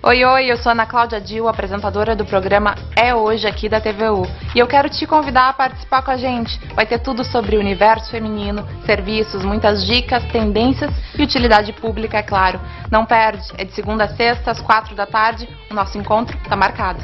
Oi, oi, eu sou Ana Cláudia Dil, apresentadora do programa É Hoje aqui da TVU. E eu quero te convidar a participar com a gente. Vai ter tudo sobre o universo feminino, serviços, muitas dicas, tendências e utilidade pública, é claro. Não perde, é de segunda a sexta, às 4 da tarde. O nosso encontro está marcado.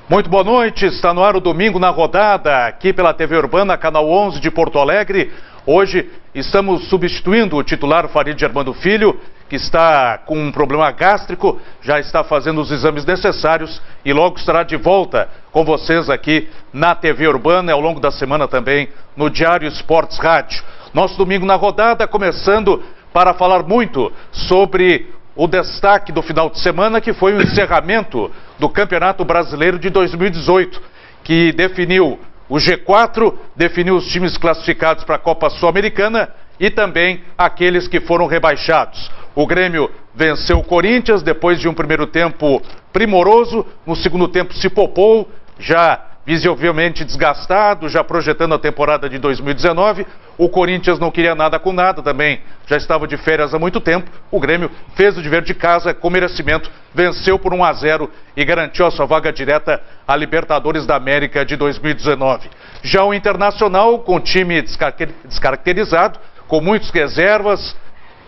Muito boa noite, está no ar o Domingo na Rodada, aqui pela TV Urbana, canal 11 de Porto Alegre. Hoje estamos substituindo o titular Farid Armando Filho, que está com um problema gástrico, já está fazendo os exames necessários e logo estará de volta com vocês aqui na TV Urbana e ao longo da semana também no Diário Esportes Rádio. Nosso Domingo na Rodada começando para falar muito sobre o destaque do final de semana, que foi o encerramento do Campeonato Brasileiro de 2018, que definiu o G4, definiu os times classificados para a Copa Sul-Americana e também aqueles que foram rebaixados. O Grêmio venceu o Corinthians depois de um primeiro tempo primoroso, no segundo tempo se poupou, já visivelmente desgastado, já projetando a temporada de 2019. O Corinthians não queria nada com nada também, já estava de férias há muito tempo. O Grêmio fez o dever de casa com merecimento, venceu por 1-0 e garantiu a sua vaga direta à Libertadores da América de 2019. Já o Internacional, com o time descaracterizado, com muitas reservas,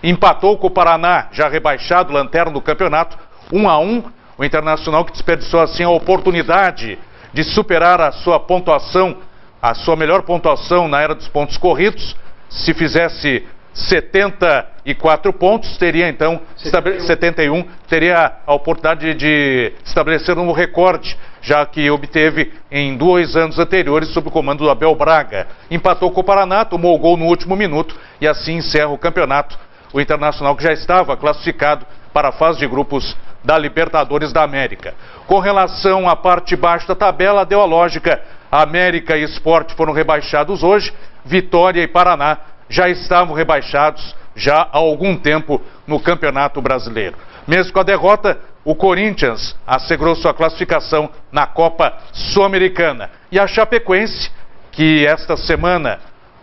empatou com o Paraná, já rebaixado, lanterna do campeonato, 1-1. O Internacional que desperdiçou assim a oportunidade de superar a sua pontuação, a sua melhor pontuação na era dos pontos corridos. Se fizesse 74 pontos, teria então 71, teria a oportunidade de estabelecer um recorde, já que obteve em 2 anos anteriores sob o comando do Abel Braga. Empatou com o Paraná, tomou o gol no último minuto e assim encerra o campeonato. O Internacional que já estava classificado para a fase de grupos da Libertadores da América. Com relação à parte baixa da tabela, deu a lógica. América e Sport foram rebaixados hoje, Vitória e Paraná já estavam rebaixados já há algum tempo no Campeonato Brasileiro. Mesmo com a derrota, o Corinthians assegurou sua classificação na Copa Sul-Americana. E a Chapecoense, que esta semana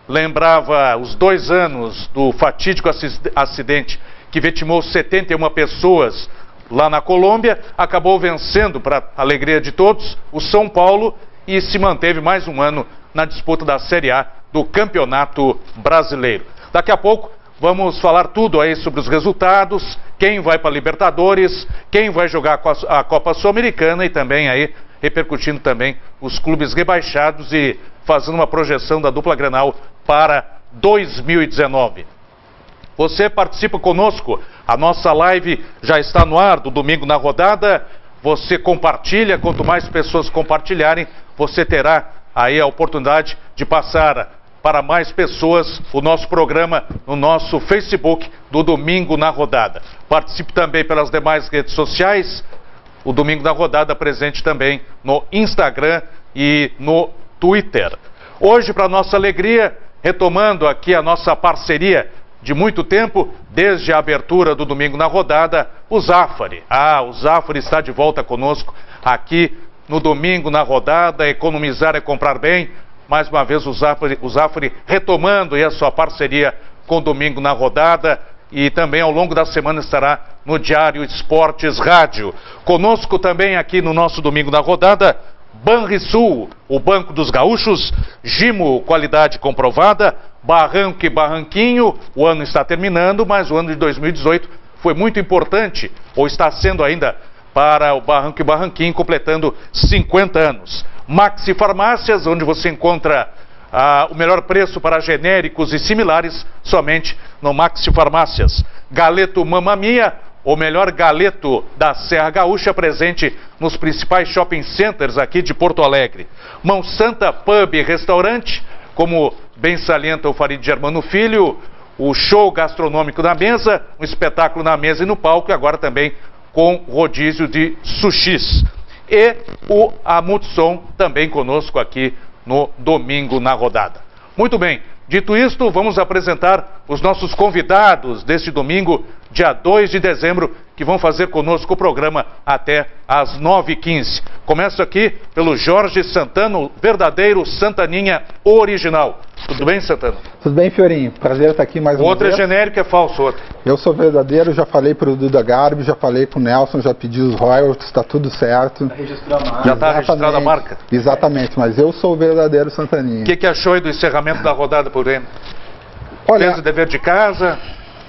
lembrava os 2 anos do fatídico acidente que vitimou 71 pessoas lá na Colômbia, acabou vencendo, para a alegria de todos, o São Paulo e se manteve mais um ano na disputa da Série A do Campeonato Brasileiro. Daqui a pouco vamos falar tudo aí sobre os resultados, quem vai para a Libertadores, quem vai jogar a Copa Sul-Americana e também aí repercutindo também os clubes rebaixados e fazendo uma projeção da dupla Grenal para 2019. Você participa conosco, a nossa live já está no ar do Domingo na Rodada, você compartilha, quanto mais pessoas compartilharem, você terá aí a oportunidade de passar para mais pessoas o nosso programa no nosso Facebook do Domingo na Rodada. Participe também pelas demais redes sociais, o Domingo na Rodada presente também no Instagram e no Twitter. Hoje, para nossa alegria, retomando aqui a nossa parceria de muito tempo, desde a abertura do Domingo na Rodada, o Zafari. O Zafari está de volta conosco aqui no Domingo na Rodada. Economizar é comprar bem. Mais uma vez o Zafari retomando aí a sua parceria com o Domingo na Rodada e também ao longo da semana estará no Diário Esportes Rádio. Conosco também aqui no nosso Domingo na Rodada, Banrisul, o Banco dos Gaúchos, Gimo, qualidade comprovada, Barranco e Barranquinho. O ano está terminando, mas o ano de 2018 foi muito importante, ou está sendo ainda, para o Barranco e Barranquinho, completando 50 anos. Maxi Farmácias, onde você encontra o melhor preço para genéricos e similares, somente no Maxi Farmácias. Galeto Mamma Mia, o melhor galeto da Serra Gaúcha, presente nos principais shopping centers aqui de Porto Alegre. Mão Santa Pub e Restaurante, como bem salienta o Farid Germano Filho, o show gastronômico na mesa, um espetáculo na mesa e no palco, e agora também com rodízio de sushis. E o Amundson também conosco aqui no Domingo na Rodada. Muito bem, dito isto, vamos apresentar os nossos convidados deste domingo, dia 2 de dezembro, que vão fazer conosco o programa até às 9h15. Começo aqui pelo Jorge Santana, o verdadeiro Santaninha original. Tudo bem, Santana? Tudo bem, Fiorinho. Prazer estar aqui mais uma vez. O outro é genérico, é falso, outro. Eu sou verdadeiro, já falei para o Duda Garbi, já falei com o Nelson, já pedi os royalties, está tudo certo. Já está registrada a marca? Exatamente, mas eu sou o verdadeiro Santaninha. O que achou aí do encerramento da rodada por Grêmio? Olha, fez o dever de casa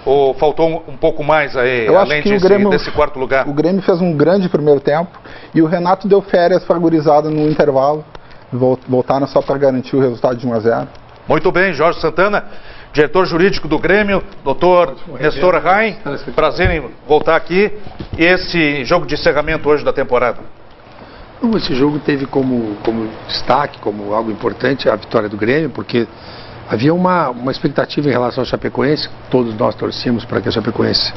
ou faltou um pouco mais aí, além desse quarto lugar? O Grêmio fez um grande primeiro tempo e o Renato deu férias para a gurizada no intervalo. Voltaram só para garantir o resultado de 1-0. Muito bem, Jorge Santana, diretor jurídico do Grêmio, doutor Nestor Rain, prazer em voltar aqui. E esse jogo de encerramento hoje da temporada? Esse jogo teve como destaque, como algo importante, a vitória do Grêmio, porque havia uma expectativa em relação ao Chapecoense. Todos nós torcíamos para que a Chapecoense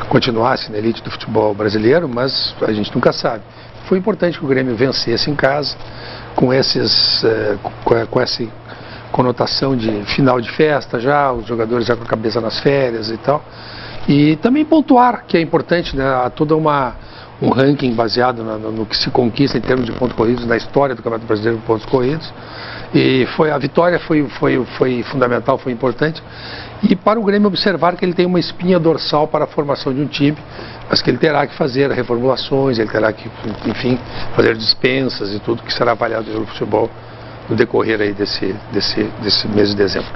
continuasse na elite do futebol brasileiro, mas a gente nunca sabe. Foi importante que o Grêmio vencesse em casa, com essa conotação de final de festa já, os jogadores já com a cabeça nas férias e tal. E também pontuar, que é importante, né? Há toda um ranking baseado no que se conquista em termos de pontos corridos, na história do Campeonato Brasileiro de pontos corridos. E a vitória foi fundamental, foi importante. E para o Grêmio observar que ele tem uma espinha dorsal para a formação de um time, mas que ele terá que fazer reformulações, ele terá que, enfim, fazer dispensas e tudo que será avaliado no futebol no decorrer aí desse mês de dezembro.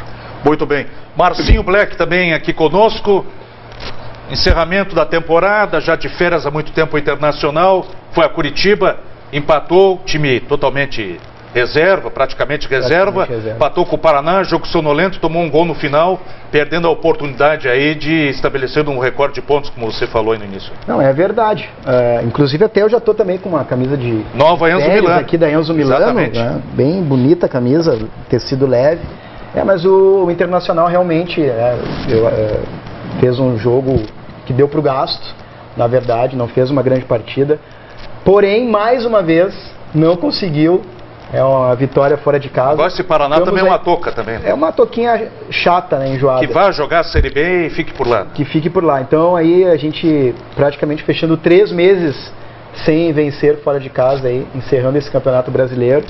Muito bem. Marcinho Black também aqui conosco. Encerramento da temporada, já de férias há muito tempo internacional, foi a Curitiba, empatou, time totalmente reserva, praticamente reserva, empatou com o Paraná, jogo sonolento, tomou um gol no final, perdendo a oportunidade aí de estabelecer um recorde de pontos, como você falou aí no início. Não, é verdade. Inclusive até eu já estou também com uma camisa de nova Enzo Milano aqui da Enzo Milano, né? Bem bonita a camisa, tecido leve. Mas o Internacional realmente fez um jogo que deu para o gasto, na verdade, não fez uma grande partida. Porém, mais uma vez, não conseguiu. É uma vitória fora de casa. Agora esse Paraná também é uma toca também. É uma toquinha chata, né, enjoada. Que vá jogar a Série B e fique por lá. Que fique por lá. Então aí a gente praticamente fechando 3 meses sem vencer fora de casa, aí, encerrando esse Campeonato Brasileiro.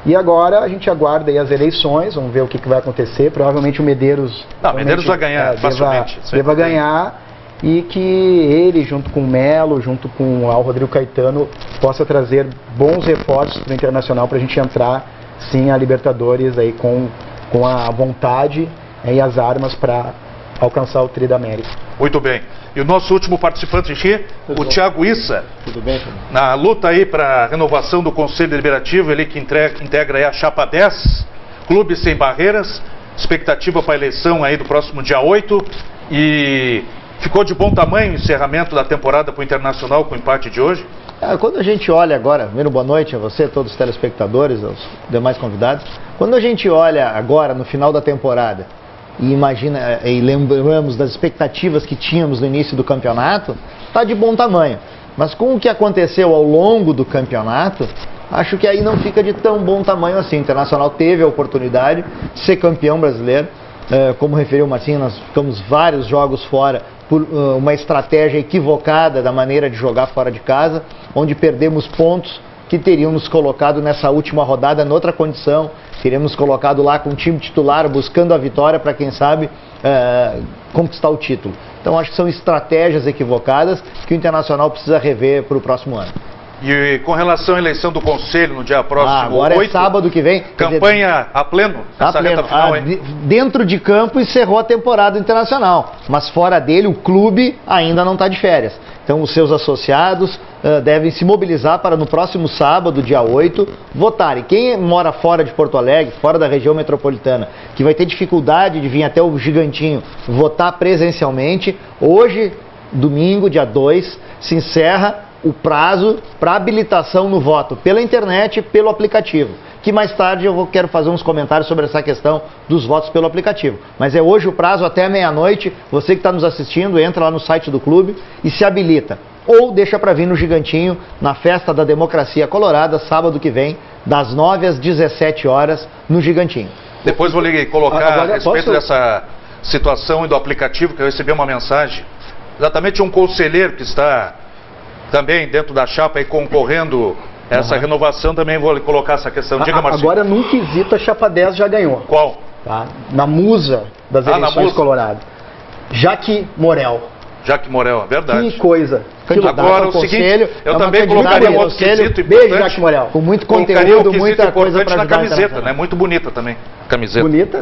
E agora a gente aguarda aí as eleições, vamos ver o que vai acontecer. Provavelmente o Medeiros... Medeiros vai ganhar facilmente. Deva ganhar. E que ele, junto com o Melo, junto com o Rodrigo Caetano, possa trazer bons reforços para o Internacional para a gente entrar, sim, a Libertadores aí com a vontade e as armas para alcançar o Tri da América. Muito bem. E o nosso último participante aqui, o Thiago Issa. Tudo bem, na luta aí para a renovação do Conselho Deliberativo, ele que integra aí a Chapa 10, Clube Sem Barreiras, expectativa para a eleição aí do próximo dia 8 e... Ficou de bom tamanho o encerramento da temporada para o Internacional com o empate de hoje? Quando a gente olha agora, primeiro boa noite a você, a todos os telespectadores, aos demais convidados. Quando a gente olha agora no final da temporada e imagina e lembramos das expectativas que tínhamos no início do campeonato, está de bom tamanho. Mas com o que aconteceu ao longo do campeonato, acho que aí não fica de tão bom tamanho assim. O Internacional teve a oportunidade de ser campeão brasileiro. Como referiu o Marcinho, nós ficamos vários jogos fora por uma estratégia equivocada da maneira de jogar fora de casa, onde perdemos pontos que teriam nos colocado nessa última rodada noutra condição, teríamos colocado lá com o time titular buscando a vitória para, quem sabe, conquistar o título. Então acho que são estratégias equivocadas que o Internacional precisa rever para o próximo ano. E com relação à eleição do Conselho no dia próximo, agora 8, é sábado que vem. Campanha a pleno? A pleno. Final, dentro de campo encerrou a temporada internacional, mas fora dele o clube ainda não está de férias. Então os seus associados devem se mobilizar para no próximo sábado, dia 8, votarem. Quem mora fora de Porto Alegre, fora da região metropolitana, que vai ter dificuldade de vir até o Gigantinho votar presencialmente, hoje, domingo, dia 2, se encerra o prazo para habilitação no voto pela internet e pelo aplicativo. Que mais tarde eu quero fazer uns comentários sobre essa questão dos votos pelo aplicativo. Mas é hoje o prazo até meia-noite. Você que está nos assistindo, entra lá no site do clube e se habilita. Ou deixa para vir no Gigantinho, na Festa da Democracia Colorada, sábado que vem, das 9 às 17 horas, no Gigantinho. Depois vou lhe colocar a respeito dessa situação e do aplicativo, que eu recebi uma mensagem, exatamente um conselheiro que está também dentro da chapa e concorrendo a essa renovação, também vou lhe colocar essa questão. Diga, Marcinho. Agora, num quesito, a chapa 10 já ganhou. Qual? Tá? Na musa das eleições Colorado. Jaque Morel. Jaque Morel, verdade. Que coisa. Agora, o seguinte, eu também colocaria um outro quesito importante. Beijo, Jaque Morel. Com muito conteúdo, muita coisa para na camiseta, né? Muito bonita também. Camiseta. Bonita,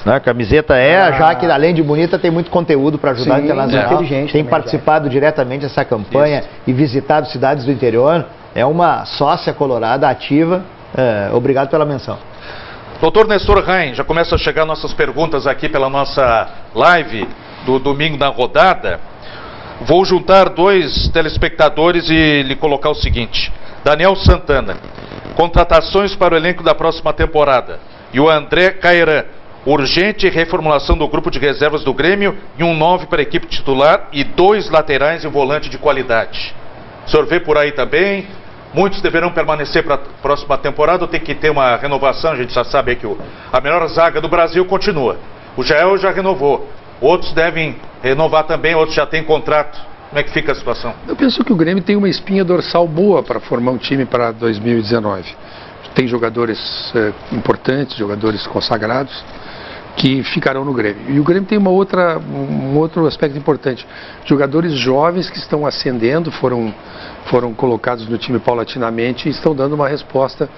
A camiseta já que além de bonita, tem muito conteúdo para ajudar a internacional. Inteligente tem também, participado diretamente dessa campanha e visitado cidades do interior. É uma sócia colorada ativa. Obrigado pela menção. Doutor Nestor Rain, já começam a chegar nossas perguntas aqui pela nossa live do domingo na rodada. Vou juntar dois telespectadores e lhe colocar o seguinte. Daniel Santana, contratações para o elenco da próxima temporada. E o André Cairan, urgente reformulação do grupo de reservas do Grêmio e um 9 para a equipe titular e 2 laterais e um volante de qualidade. O senhor vê por aí também? Muitos deverão permanecer para a próxima temporada ou tem que ter uma renovação? A gente já sabe que a melhor zaga do Brasil continua. O Jael já renovou. Outros devem renovar também, outros já têm contrato. Como é que fica a situação? Eu penso que o Grêmio tem uma espinha dorsal boa para formar um time para 2019. Tem jogadores importantes, jogadores consagrados, que ficarão no Grêmio. E o Grêmio tem um outro aspecto importante. Jogadores jovens que estão ascendendo, foram colocados no time paulatinamente e estão dando uma resposta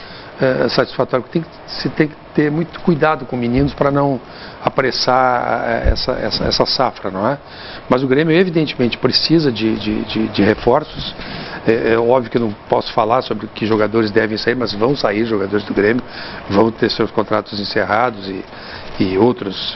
satisfatória. Se tem que ter muito cuidado com meninos para não apressar essa safra, não é? Mas o Grêmio evidentemente precisa de reforços. É óbvio que eu não posso falar sobre que jogadores devem sair, mas vão sair jogadores do Grêmio, vão ter seus contratos encerrados e outros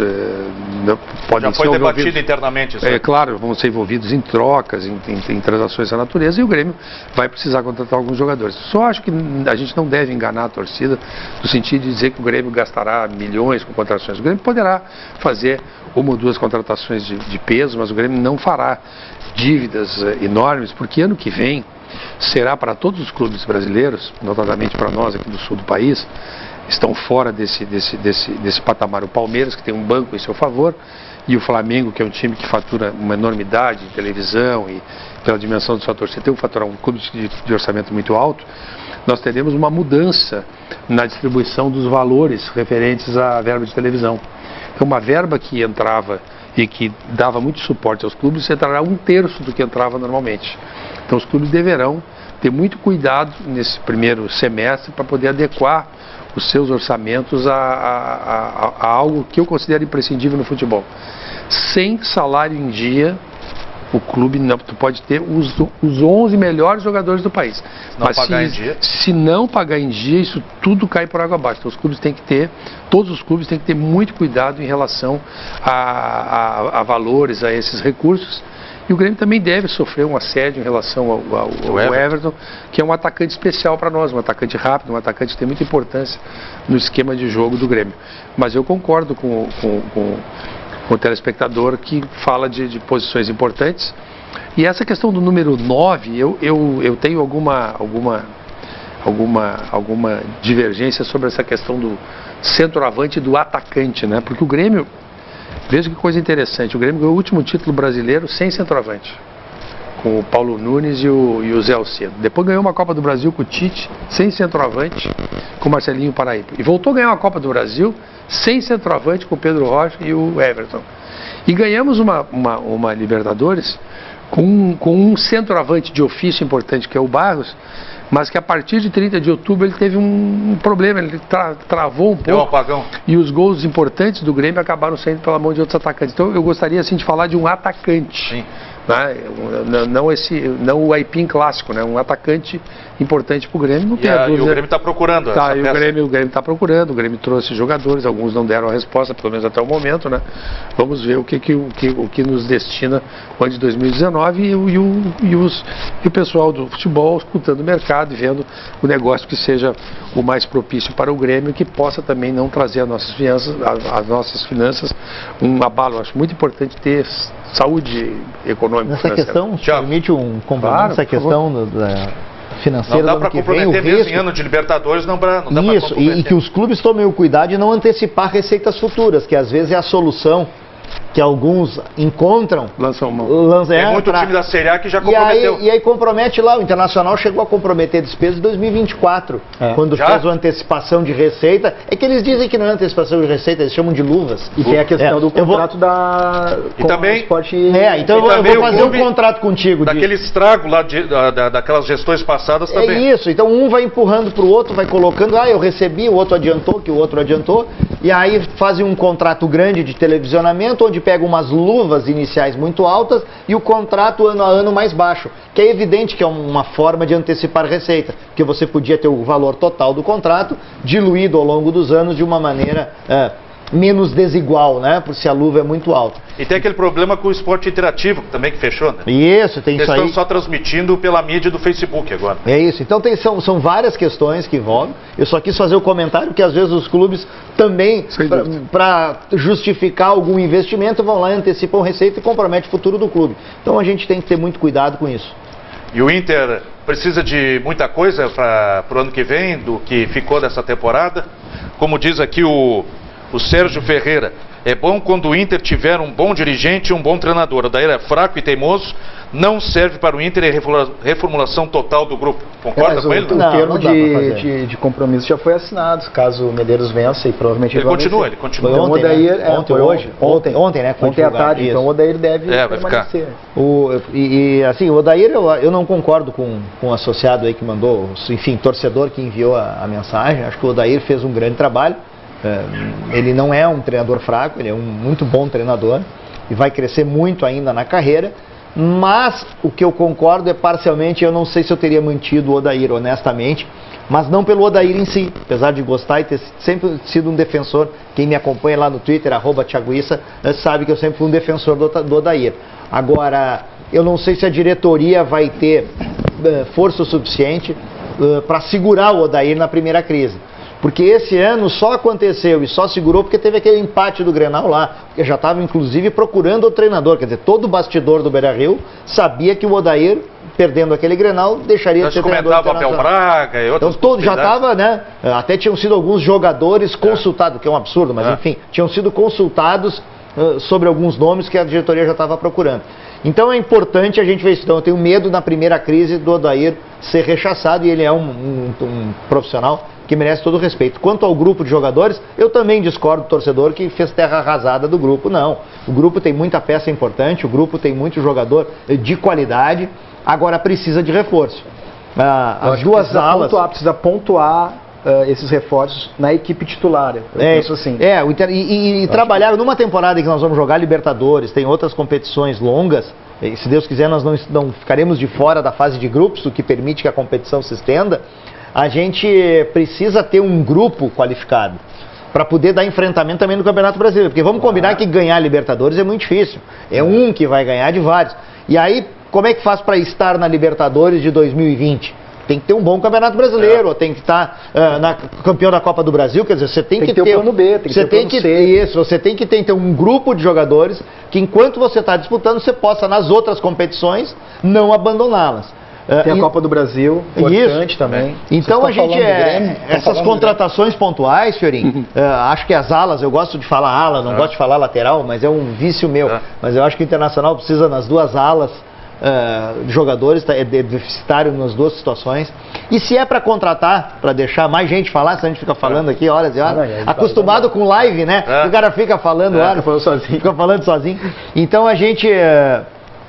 podem ser envolvidos. Já foi debatido internamente isso. Claro, vão ser envolvidos em trocas, em transações da natureza, e o Grêmio vai precisar contratar alguns jogadores. Só acho que a gente não deve enganar a torcida no sentido de dizer que o Grêmio gastará milhões com contratações. O Grêmio poderá fazer uma ou duas contratações de peso, mas o Grêmio não fará dívidas enormes, porque ano que vem será para todos os clubes brasileiros, notadamente para nós aqui do sul do país, estão fora desse patamar. O Palmeiras, que tem um banco em seu favor, e o Flamengo, que é um time que fatura uma enormidade em televisão e pela dimensão do sua torcida, tem um clube de orçamento muito alto. Nós teremos uma mudança na distribuição dos valores referentes à verba de televisão. Então, uma verba que entrava e que dava muito suporte aos clubes, entrará 1/3 do que entrava normalmente. Então, os clubes deverão ter muito cuidado nesse primeiro semestre para poder adequar os seus orçamentos a algo que eu considero imprescindível no futebol. Sem salário em dia, o clube não, tu pode ter os 11 melhores jogadores do país. Mas se não pagar em dia, isso tudo cai por água abaixo. Então todos os clubes têm que ter muito cuidado em relação a valores, a esses recursos. E o Grêmio também deve sofrer um assédio em relação ao Everton, que é um atacante especial para nós, um atacante rápido, um atacante que tem muita importância no esquema de jogo do Grêmio. Mas eu concordo com o telespectador que fala de posições importantes. E essa questão do número 9, eu tenho alguma divergência sobre essa questão do centroavante e do atacante, né? Porque o Grêmio, veja que coisa interessante, o Grêmio ganhou o último título brasileiro sem centroavante, com o Paulo Nunes e o Zé Alcedo. Depois ganhou uma Copa do Brasil com o Tite, sem centroavante, com o Marcelinho Paraíba. E voltou a ganhar uma Copa do Brasil sem centroavante, com o Pedro Rocha e o Everton. E ganhamos uma Libertadores com um centroavante de ofício importante, que é o Barros, mas que a partir de 30 de outubro ele teve um problema, ele travou um pouco. Deu um apagão. E os gols importantes do Grêmio acabaram saindo pela mão de outros atacantes. Então eu gostaria assim de falar de um atacante. Sim. né? Não o Aipim clássico, né? Um atacante importante para o Grêmio, não tem a dúvida. E o Grêmio está procurando essa peça. O Grêmio está procurando, o Grêmio trouxe jogadores, alguns não deram a resposta, pelo menos até o momento, né? Vamos ver o que nos destina o ano de 2019 e o pessoal do futebol escutando o mercado e vendo o negócio que seja o mais propício para o Grêmio, que possa também não trazer às nossas finanças um abalo. Acho muito importante ter saúde econômica. Nessa questão, se permite um complemento, essa questão da financeira. Não dá para comprometer mesmo em ano de Libertadores, não dá para isso, e que os clubes tomem o cuidado de não antecipar receitas futuras, que às vezes é a solução que alguns encontram. Lançam mão. Tem muito time da Série A que já comprometeu. E aí compromete lá, o Internacional chegou a comprometer despesas em 2024, quando fez a antecipação de receita. É que eles dizem que não é antecipação de receita, eles chamam de luvas. E tem a questão do contrato com também, o esporte. Então eu vou fazer um contrato contigo. Daquele estrago lá, daquelas gestões passadas também. É isso, então um vai empurrando para o outro, vai colocando, eu recebi, o outro adiantou, que o outro adiantou, e aí fazem um contrato grande de televisionamento, onde pega umas luvas iniciais muito altas e o contrato ano a ano mais baixo, que é evidente que é uma forma de antecipar receita, porque você podia ter o valor total do contrato diluído ao longo dos anos de uma maneira menos desigual, né? Por se a luva é muito alta. E tem aquele problema com o esporte interativo também que fechou, né? Isso, tem isso aí. Eles estão só transmitindo pela mídia do Facebook agora. É isso, então são várias questões que envolvem. Eu só quis fazer o comentário que às vezes os clubes também, para justificar algum investimento, vão lá, antecipam receita e comprometem o futuro do clube. Então a gente tem que ter muito cuidado com isso. E o Inter precisa de muita coisa para o ano que vem, do que ficou dessa temporada. Como diz aqui o Sérgio Ferreira, é bom quando o Inter tiver um bom dirigente e um bom treinador. O Odair é fraco e teimoso, não serve para o Inter e reformulação total do grupo. Concorda com ele? O termo de compromisso já foi assinado, caso o Medeiros vença e provavelmente ele continua. Então, o Odair, ontem, né? Ontem à tarde, então o Odair deve permanecer. Assim, o Odair, eu não concordo com o associado aí que mandou, enfim, torcedor que enviou a mensagem. Acho que o Odair fez um grande trabalho. Ele não é um treinador fraco, ele é um muito bom treinador e vai crescer muito ainda na carreira, mas o que eu concordo é parcialmente, eu não sei se eu teria mantido o Odair, honestamente, mas não pelo Odair em si, apesar de gostar e ter sempre sido um defensor. Quem me acompanha lá no Twitter, @ThiagoIssa, sabe que eu sempre fui um defensor do Odair. Agora, eu não sei se a diretoria vai ter força o suficiente para segurar o Odair na primeira crise. Porque esse ano só aconteceu e só segurou porque teve aquele empate do Grenal lá, porque já estava inclusive procurando o treinador, quer dizer, todo o bastidor do Beira-Rio sabia que o Odair, perdendo aquele Grenal, deixaria de ser treinador internacional. Abel Braga e outras então todo já estava, né, até tinham sido alguns jogadores consultados, que é um absurdo, mas enfim, tinham sido consultados sobre alguns nomes que a diretoria já estava procurando. Então é importante a gente ver isso. Então eu tenho medo na primeira crise do Odair ser rechaçado, e ele é um profissional que merece todo o respeito. Quanto ao grupo de jogadores, eu também discordo do torcedor que fez terra arrasada do grupo. Não, o grupo tem muita peça importante, o grupo tem muito jogador de qualidade, agora precisa de reforço. As duas alas... Precisa pontuar esses reforços na equipe titular. Eu penso assim. Trabalhar numa temporada em que nós vamos jogar Libertadores, tem outras competições longas, e se Deus quiser nós não ficaremos de fora da fase de grupos, o que permite que a competição se estenda. A gente precisa ter um grupo qualificado para poder dar enfrentamento também no Campeonato Brasileiro, porque vamos combinar que ganhar Libertadores é muito difícil, é um que vai ganhar de vários. E aí, como é que faz para estar na Libertadores de 2020? Tem que ter um bom Campeonato Brasileiro, ou tem que estar campeão da Copa do Brasil, quer dizer, você tem que ter o plano B, tem que ter o plano C. Isso, você tem que ter então um grupo de jogadores que enquanto você está disputando, você possa nas outras competições não abandoná-las. Tem a Copa do Brasil, importante também. Então a gente, essas contratações pontuais, Fiorinho, acho que as alas, eu gosto de falar ala, não gosto de falar lateral, mas é um vício meu. Mas eu acho que o Internacional precisa nas duas alas de jogadores, é deficitário nas duas situações. E se é para contratar, para deixar mais gente falar, se a gente fica falando aqui horas e horas, acostumado com live, né? O cara fica falando horas, fica falando sozinho. Então a gente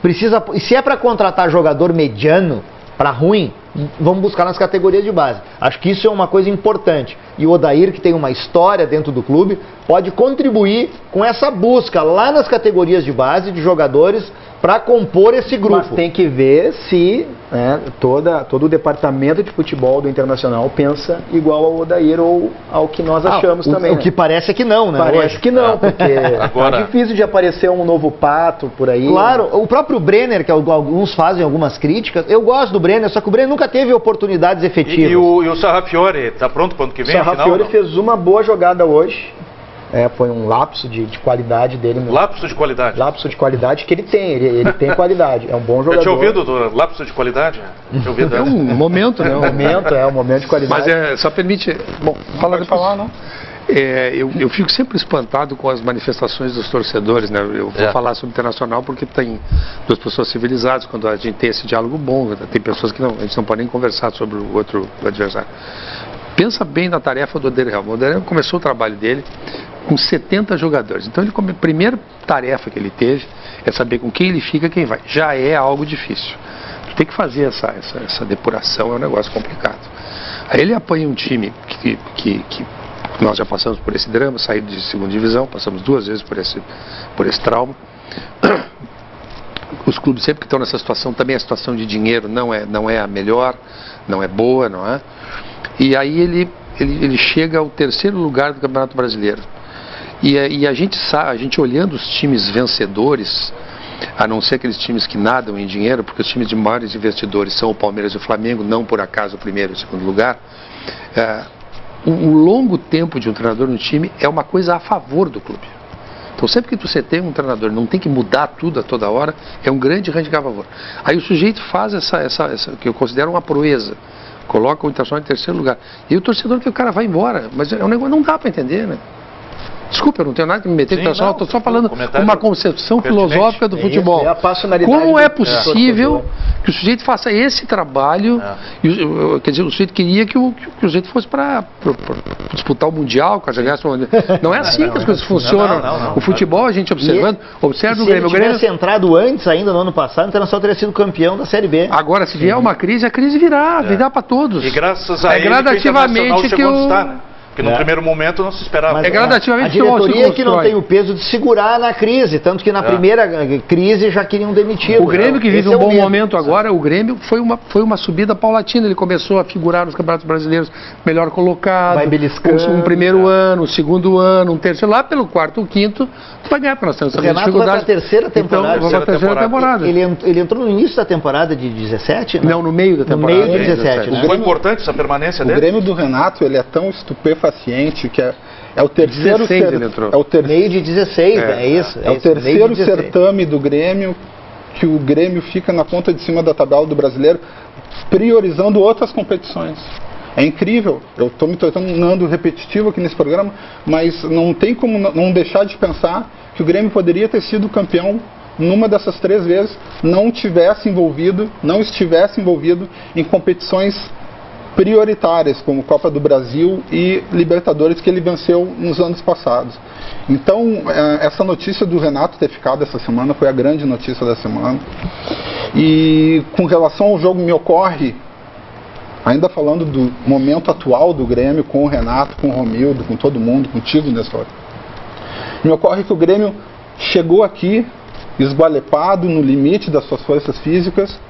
precisa, e se é para contratar jogador mediano para ruim, vamos buscar nas categorias de base. Acho que isso é uma coisa importante. E o Odair, que tem uma história dentro do clube, pode contribuir com essa busca lá nas categorias de base de jogadores para compor esse grupo. Mas tem que ver se todo o departamento de futebol do Internacional pensa igual ao Odair ou ao que nós achamos também. O que parece é que não, né? Parece que não, porque é difícil de aparecer um novo Pato por aí. Claro, o próprio Brenner, que alguns fazem algumas críticas, eu gosto do Brenner, só que o Brenner nunca teve oportunidades efetivas. E o Sarrafiore está pronto para o ano que vem? O Sarrafiore fez uma boa jogada hoje. Foi um lapso de qualidade dele. Lapso de qualidade? Lapso de qualidade que ele tem, ele tem qualidade, é um bom jogador. Eu tinha ouvido do lapso de qualidade? É um momento, né? Um momento de qualidade. Mas só permite... Bom, falar, não? Eu fico sempre espantado com as manifestações dos torcedores, né? Eu vou falar sobre o Internacional porque tem duas pessoas civilizadas, quando a gente tem esse diálogo bom, né? Tem pessoas que a gente não pode nem conversar sobre o outro adversário. Pensa bem na tarefa do Odair Helma. O Odair Helma começou o trabalho dele com 70 jogadores. Então, a primeira tarefa que ele teve é saber com quem ele fica e quem vai. Já é algo difícil. Tem que fazer essa depuração, é um negócio complicado. Aí ele apanha um time que nós já passamos por esse drama, saímos de segunda divisão, passamos 2 vezes por esse trauma. Os clubes sempre que estão nessa situação, também a situação de dinheiro não é a melhor, não é boa, não é? E aí ele chega ao 3º lugar do Campeonato Brasileiro. E a gente olhando os times vencedores, a não ser aqueles times que nadam em dinheiro, porque os times de maiores investidores são o Palmeiras e o Flamengo, não por acaso o 1º e o 2º lugar, o longo tempo de um treinador no time é uma coisa a favor do clube. Então sempre que você tem um treinador, não tem que mudar tudo a toda hora, é um grande handicap a favor. Aí o sujeito faz essa que eu considero uma proeza, coloca o Internacional em 3º lugar. E o torcedor que o cara vai embora, mas é um negócio, não dá para entender, né? Desculpa, eu não tenho nada que me meter no Internacional, estou só falando uma concepção filosófica do futebol. Como é possível que o sujeito faça esse trabalho? Quer dizer, o sujeito queria que o sujeito fosse para disputar o Mundial, com a não é assim que as coisas funcionam. O futebol, a gente observando, observa o Grêmio. Se ele tivesse entrado antes, ainda no ano passado, o Internacional teria sido campeão da Série B. Agora, se vier uma crise, a crise virá para todos. E graças a ele gradativamente que o... Porque no primeiro momento não se esperava. Mas gradativamente a diretoria que não tem o peso de segurar na crise, tanto que na primeira crise já queriam demitir. O Grêmio que vive um bom momento agora, o Grêmio foi uma subida paulatina, ele começou a figurar nos campeonatos brasileiros melhor colocado, vai beliscando, um primeiro ano, um segundo ano, um terceiro, lá pelo 4º, o 5º, vai ganhar, porque nós temos também dificuldades. Vai para a terceira temporada. Então, vai para a terceira temporada. Ele entrou no início da temporada de 17? Né? Não, no meio da temporada. No meio de 17. Né? Foi importante essa permanência dele? O Grêmio do Renato, ele é tão estupefaciente que é o terceiro... 16 ele entrou. Meio de 16, é isso. É o terceiro certame do Grêmio, que o Grêmio fica na ponta de cima da tabela do Brasileiro, priorizando outras competições. É incrível, eu estou me tornando repetitivo aqui nesse programa, mas não tem como não deixar de pensar que o Grêmio poderia ter sido campeão numa dessas 3 vezes, não estivesse envolvido em competições prioritárias, como Copa do Brasil e Libertadores, que ele venceu nos anos passados. Então, essa notícia do Renato ter ficado essa semana foi a grande notícia da semana. E com relação ao jogo, me ocorre, ainda falando do momento atual do Grêmio, com o Renato, com o Romildo, com todo mundo, contigo, Nestor, me ocorre que o Grêmio chegou aqui esgualepado, no limite das suas forças físicas.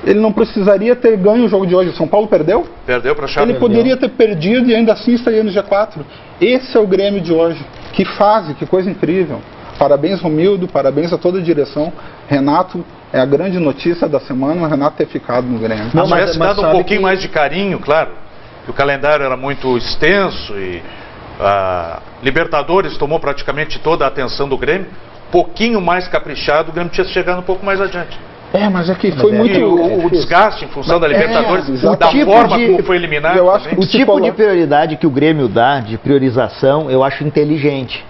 Ele não precisaria ter ganho o jogo de hoje. O São Paulo perdeu? Perdeu para a Chape. Ele poderia ter perdido e ainda assim estaria no G4. Esse é o Grêmio de hoje. Que fase, que coisa incrível. Parabéns, Romildo, parabéns a toda a direção. Renato, é a grande notícia da semana, o Renato ter ficado no Grêmio. Não, mas tivesse dado um pouquinho mais de carinho, claro, que o calendário era muito extenso e a Libertadores tomou praticamente toda a atenção do Grêmio. Pouquinho mais caprichado, o Grêmio tinha chegado um pouco mais adiante. Mas é que foi muito... O desgaste em função da Libertadores, da forma como foi eliminado. Eu acho que o tipo de prioridade que o Grêmio dá, de priorização, eu acho inteligente.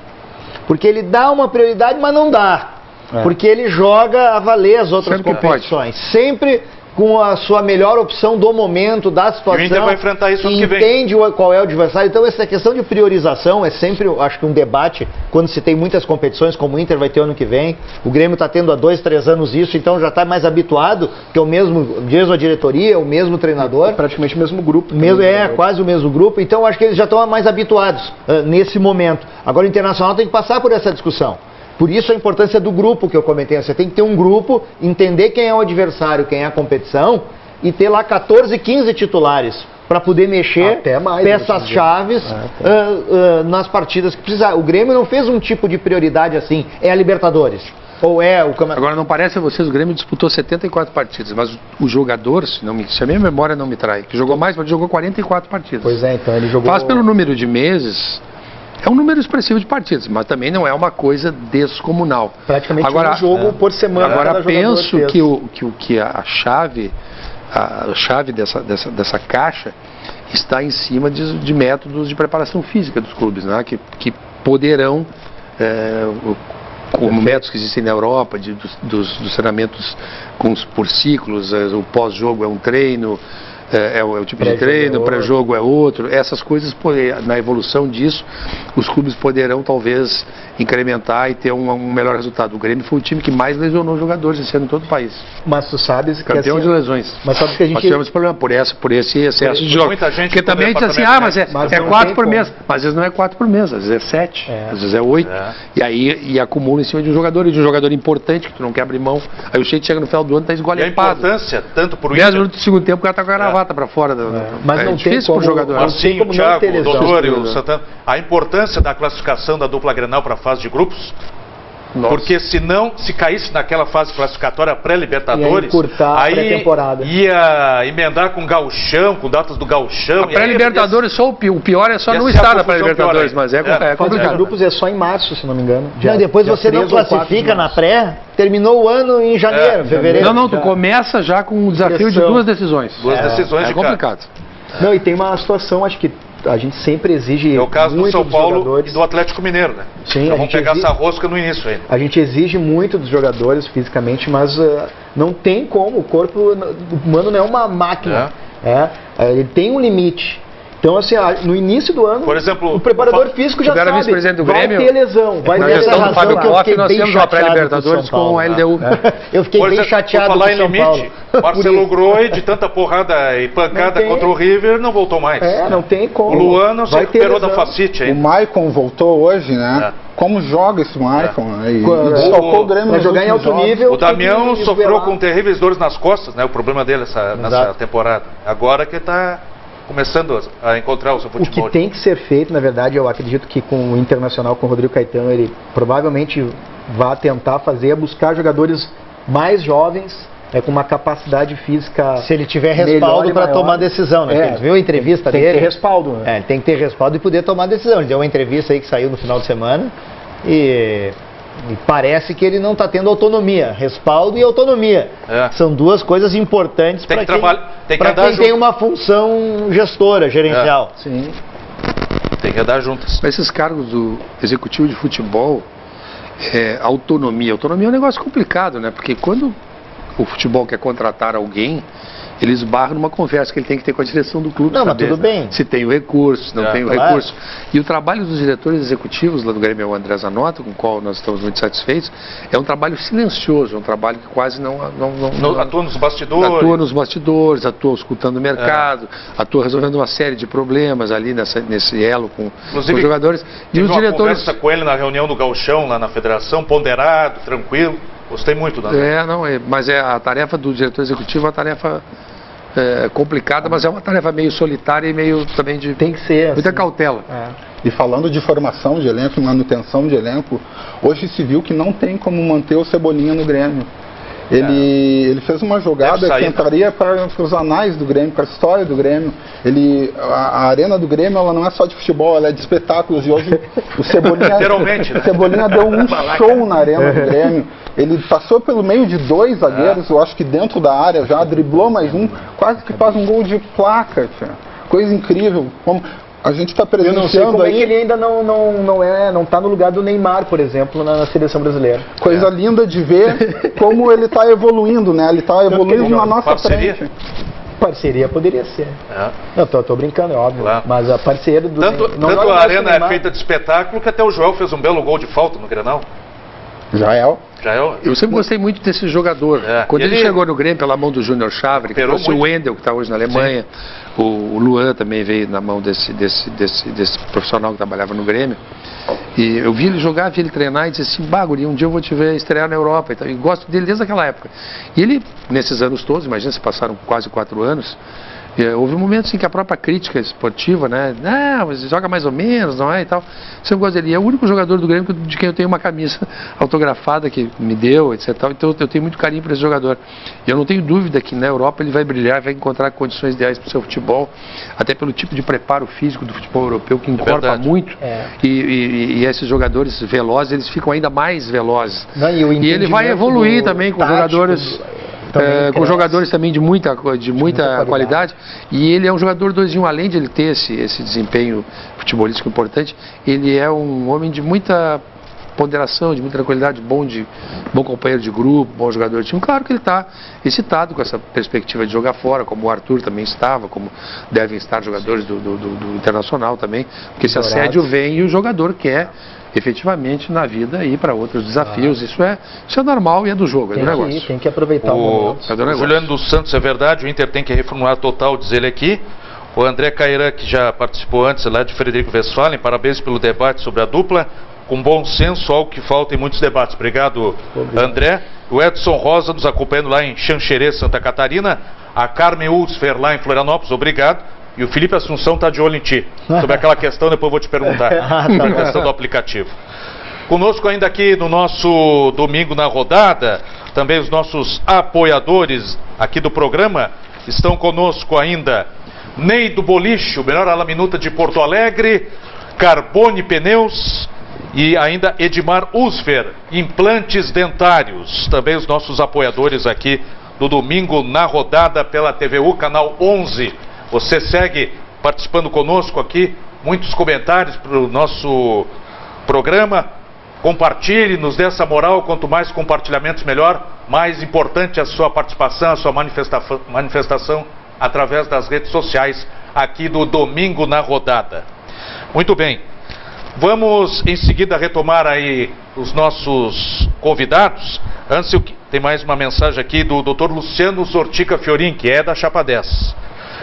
Porque ele dá uma prioridade, mas não dá. Porque ele joga a valer as outras competições. Sempre com a sua melhor opção do momento, da situação. E o Inter vai enfrentar isso ano que vem. Entende qual é o adversário. Então essa questão de priorização é sempre, acho que um debate, quando se tem muitas competições, como o Inter vai ter ano que vem. O Grêmio está tendo há 2, 3 anos isso, então já está mais habituado, que é o mesmo, mesmo a diretoria, o mesmo treinador. Praticamente o mesmo grupo. Quase o mesmo grupo. Então acho que eles já estão mais habituados nesse momento. Agora o Internacional tem que passar por essa discussão. Por isso a importância do grupo que eu comentei. Você tem que ter um grupo, entender quem é o adversário, quem é a competição, e ter lá 14, 15 titulares para poder mexer peças-chaves nas partidas que precisar. O Grêmio não fez um tipo de prioridade assim, é a Libertadores. Ou é o Campeonato. Agora, não parece a vocês, o Grêmio disputou 74 partidas, mas o jogador, se a minha memória não me trai, que jogou mais, mas jogou 44 partidas. Pois é, então ele jogou... Faz pelo número de meses, é um número expressivo de partidas, mas também não é uma coisa descomunal. Praticamente um jogo por semana. Agora, penso que a chave dessa caixa está em cima de métodos de preparação física dos clubes, né? que poderão... como métodos que existem na Europa, dos treinamentos por ciclos, o pós-jogo é um treino, é o tipo de treino, o pré-jogo é outro. Essas coisas, na evolução disso, os clubes poderão talvez incrementar e ter um melhor resultado. O Grêmio foi o time que mais lesionou jogadores esse ano em todo o país. Mas tu sabes que campeão de lesões. Mas sabe que a gente... Nós tivemos problema por esse excesso de jogos. Porque também a gente diz assim, mas é 4 por mês. Mas às vezes não é 4 por mês, às vezes é 7, às vezes é 8. E aí acumula em cima de um jogador, e de um jogador importante, que tu não quer abrir mão. Aí o Sheik chega no final do ano e tá esgolepado. E a importância, tanto pro 10 minutos do segundo tempo, o cara tá com a gravata pra fora. Mas não tem como, jogador. Marcinho, o Thiago, o Doutor e o Santana. A importância da classificação da dupla Grenal para a fase de grupos. Porque se caísse naquela fase classificatória pré-Libertadores, aí ia emendar com gauchão, com datas do gauchão. A pré-Libertadores, só o pior é só não estar na pré-Libertadores, mas é complicado. Os grupos é só em março, se não me engano. Depois você não classifica na pré, terminou o ano em janeiro, fevereiro. Não, tu começa já com um desafio de 2 decisões. 2 decisões de complicado. Não, e tem uma situação, acho que a gente sempre exige. É o caso do São Paulo jogadores. E do Atlético Mineiro, né? Sim, então vamos pegar essa rosca no início ainda. A gente exige muito dos jogadores fisicamente, mas não tem como. O corpo humano não é uma máquina. Ele tem um limite. Então, assim, no início do ano, por exemplo, o preparador físico já sabe, do Grêmio, vai ter lesão, vai ter essa razão Fábio que eu fiquei nós temos uma pré-Libertadores com a LDU. Eu fiquei bem chateado com São Paulo. Marcelo Groi, de tanta porrada e pancada contra o River, não voltou mais. Não tem como. O Luan não se recuperou da fascite ainda. O Maicon voltou hoje, né? Como joga esse Maicon? O Grêmio vai jogar em alto nível. O Damião sofreu com terríveis dores nas costas, né? O problema dele nessa temporada. Agora que está começando a encontrar o seu futebol. O que tem que ser feito, na verdade, eu acredito que com o Internacional, com o Rodrigo Caetano, ele provavelmente vai tentar buscar jogadores mais jovens, com uma capacidade física. Se ele tiver respaldo para tomar decisão, né? Ele viu a entrevista dele. Tem que ter respaldo, né? Tem que ter respaldo e poder tomar decisão. Ele deu uma entrevista aí que saiu no final de semana e parece que ele não está tendo autonomia. Respaldo e autonomia. São duas coisas importantes para quem tem uma função gestora, gerencial. Sim. Tem que andar juntos. Mas esses cargos do executivo de futebol, autonomia. Autonomia é um negócio complicado, né? Porque quando o futebol quer contratar alguém, ele esbarra numa conversa que ele tem que ter com a direção do clube. Não, mas tudo bem. Se tem o recurso, se não tem o recurso. E o trabalho dos diretores executivos lá do Grêmio, o André Zanotto, com o qual nós estamos muito satisfeitos, é um trabalho silencioso, é um trabalho que quase não atua nos bastidores. Atua nos bastidores, atua escutando o mercado, atua resolvendo uma série de problemas ali nesse elo com os jogadores. E os diretores. Conversa com ele na reunião do Gauchão, lá na federação, ponderado, tranquilo. Gostei muito da mas a tarefa do diretor executivo é uma tarefa complicada, mas é uma tarefa meio solitária e meio também de tem que ser muita assim. cautela. E falando de formação de elenco, manutenção de elenco, hoje se viu que não tem como manter o Cebolinha no Grêmio. Ele fez uma jogada que entraria para os anais do Grêmio, para a história do Grêmio. A arena do Grêmio, ela não é só de futebol, ela é de espetáculos. E hoje o Cebolinha, literalmente, né? O Cebolinha deu um show na arena do Grêmio. Ele passou pelo meio de 2 zagueiros, eu acho que dentro da área já, driblou mais um, quase que faz um gol de placa. Coisa incrível. A gente está presenciando. Eu não sei como é que ele ainda não está no lugar do Neymar, por exemplo, na seleção brasileira. Coisa linda de ver como ele está evoluindo, né? Ele está evoluindo na nossa frente. Parceria poderia ser. Eu tô brincando, é óbvio. Claro. Mas a parceria do Tanto a arena é feita de espetáculo que até o Joel fez um belo gol de falta no Grenal. Jael. Eu sempre gostei muito desse jogador. Quando ele chegou no Grêmio pela mão do Júnior Chávere, que trouxe o Wendel, que está hoje na Alemanha, o Luan também veio na mão desse profissional que trabalhava no Grêmio. E eu vi ele jogar, vi ele treinar e disse assim, Guri, um dia eu vou te ver estrear na Europa. E gosto dele desde aquela época. E ele, nesses anos todos, imagina se passaram quase 4 anos, houve momentos em que a própria crítica esportiva, né? Não, mas joga mais ou menos, não é? E tal. Sempre gosto dele. E é o único jogador do Grêmio de quem eu tenho uma camisa autografada que me deu, etc. Então eu tenho muito carinho por esse jogador. E eu não tenho dúvida que na Europa ele vai brilhar, vai encontrar condições ideais para o seu futebol, até pelo tipo de preparo físico do futebol europeu, que encorpa muito. E esses jogadores velozes, eles ficam ainda mais velozes. Não, e ele vai evoluir também com jogadores. Com jogadores também de muita qualidade. E ele é um jogador 2-1, além de ele ter esse desempenho futebolístico importante, ele é um homem de muita ponderação, de muita tranquilidade, bom companheiro de grupo, bom jogador de time. Claro que ele está excitado com essa perspectiva de jogar fora, como o Arthur também estava, como devem estar jogadores do Internacional também, porque esse assédio vem e o jogador quer efetivamente na vida ir para outros desafios. Isso é normal e é do jogo, é do negócio. Tem que aproveitar o momento. O Juliano dos Santos, é verdade, o Inter tem que reformular total, diz ele aqui. O André Cairan, que já participou antes lá de Frederico Westphalen, parabéns pelo debate sobre a dupla, com bom senso, algo que falta em muitos debates. Obrigado, André. O Edson Rosa nos acompanhando lá em Xanxerê, Santa Catarina. A Carmen Ulsfer lá em Florianópolis, obrigado. E o Felipe Assunção está de olho em ti. Sobre aquela questão, depois eu vou te perguntar. Sobre a questão do aplicativo. Conosco ainda aqui no nosso Domingo na Rodada, também os nossos apoiadores aqui do programa. Estão conosco ainda Ney do Boliche, o melhor alaminuta de Porto Alegre, Carbone Pneus e ainda Edmar Usfer, implantes dentários. Também os nossos apoiadores aqui do Domingo na Rodada pela TVU, canal 11. Você segue participando conosco aqui, muitos comentários para o nosso programa. Compartilhe, nos dê essa moral, quanto mais compartilhamentos melhor. Mais importante a sua participação, a sua manifestação através das redes sociais aqui do Domingo na Rodada. Muito bem, vamos em seguida retomar aí os nossos convidados. Antes, tem mais uma mensagem aqui do Dr. Luciano Zortica Fiorin, que é da Chapa 10.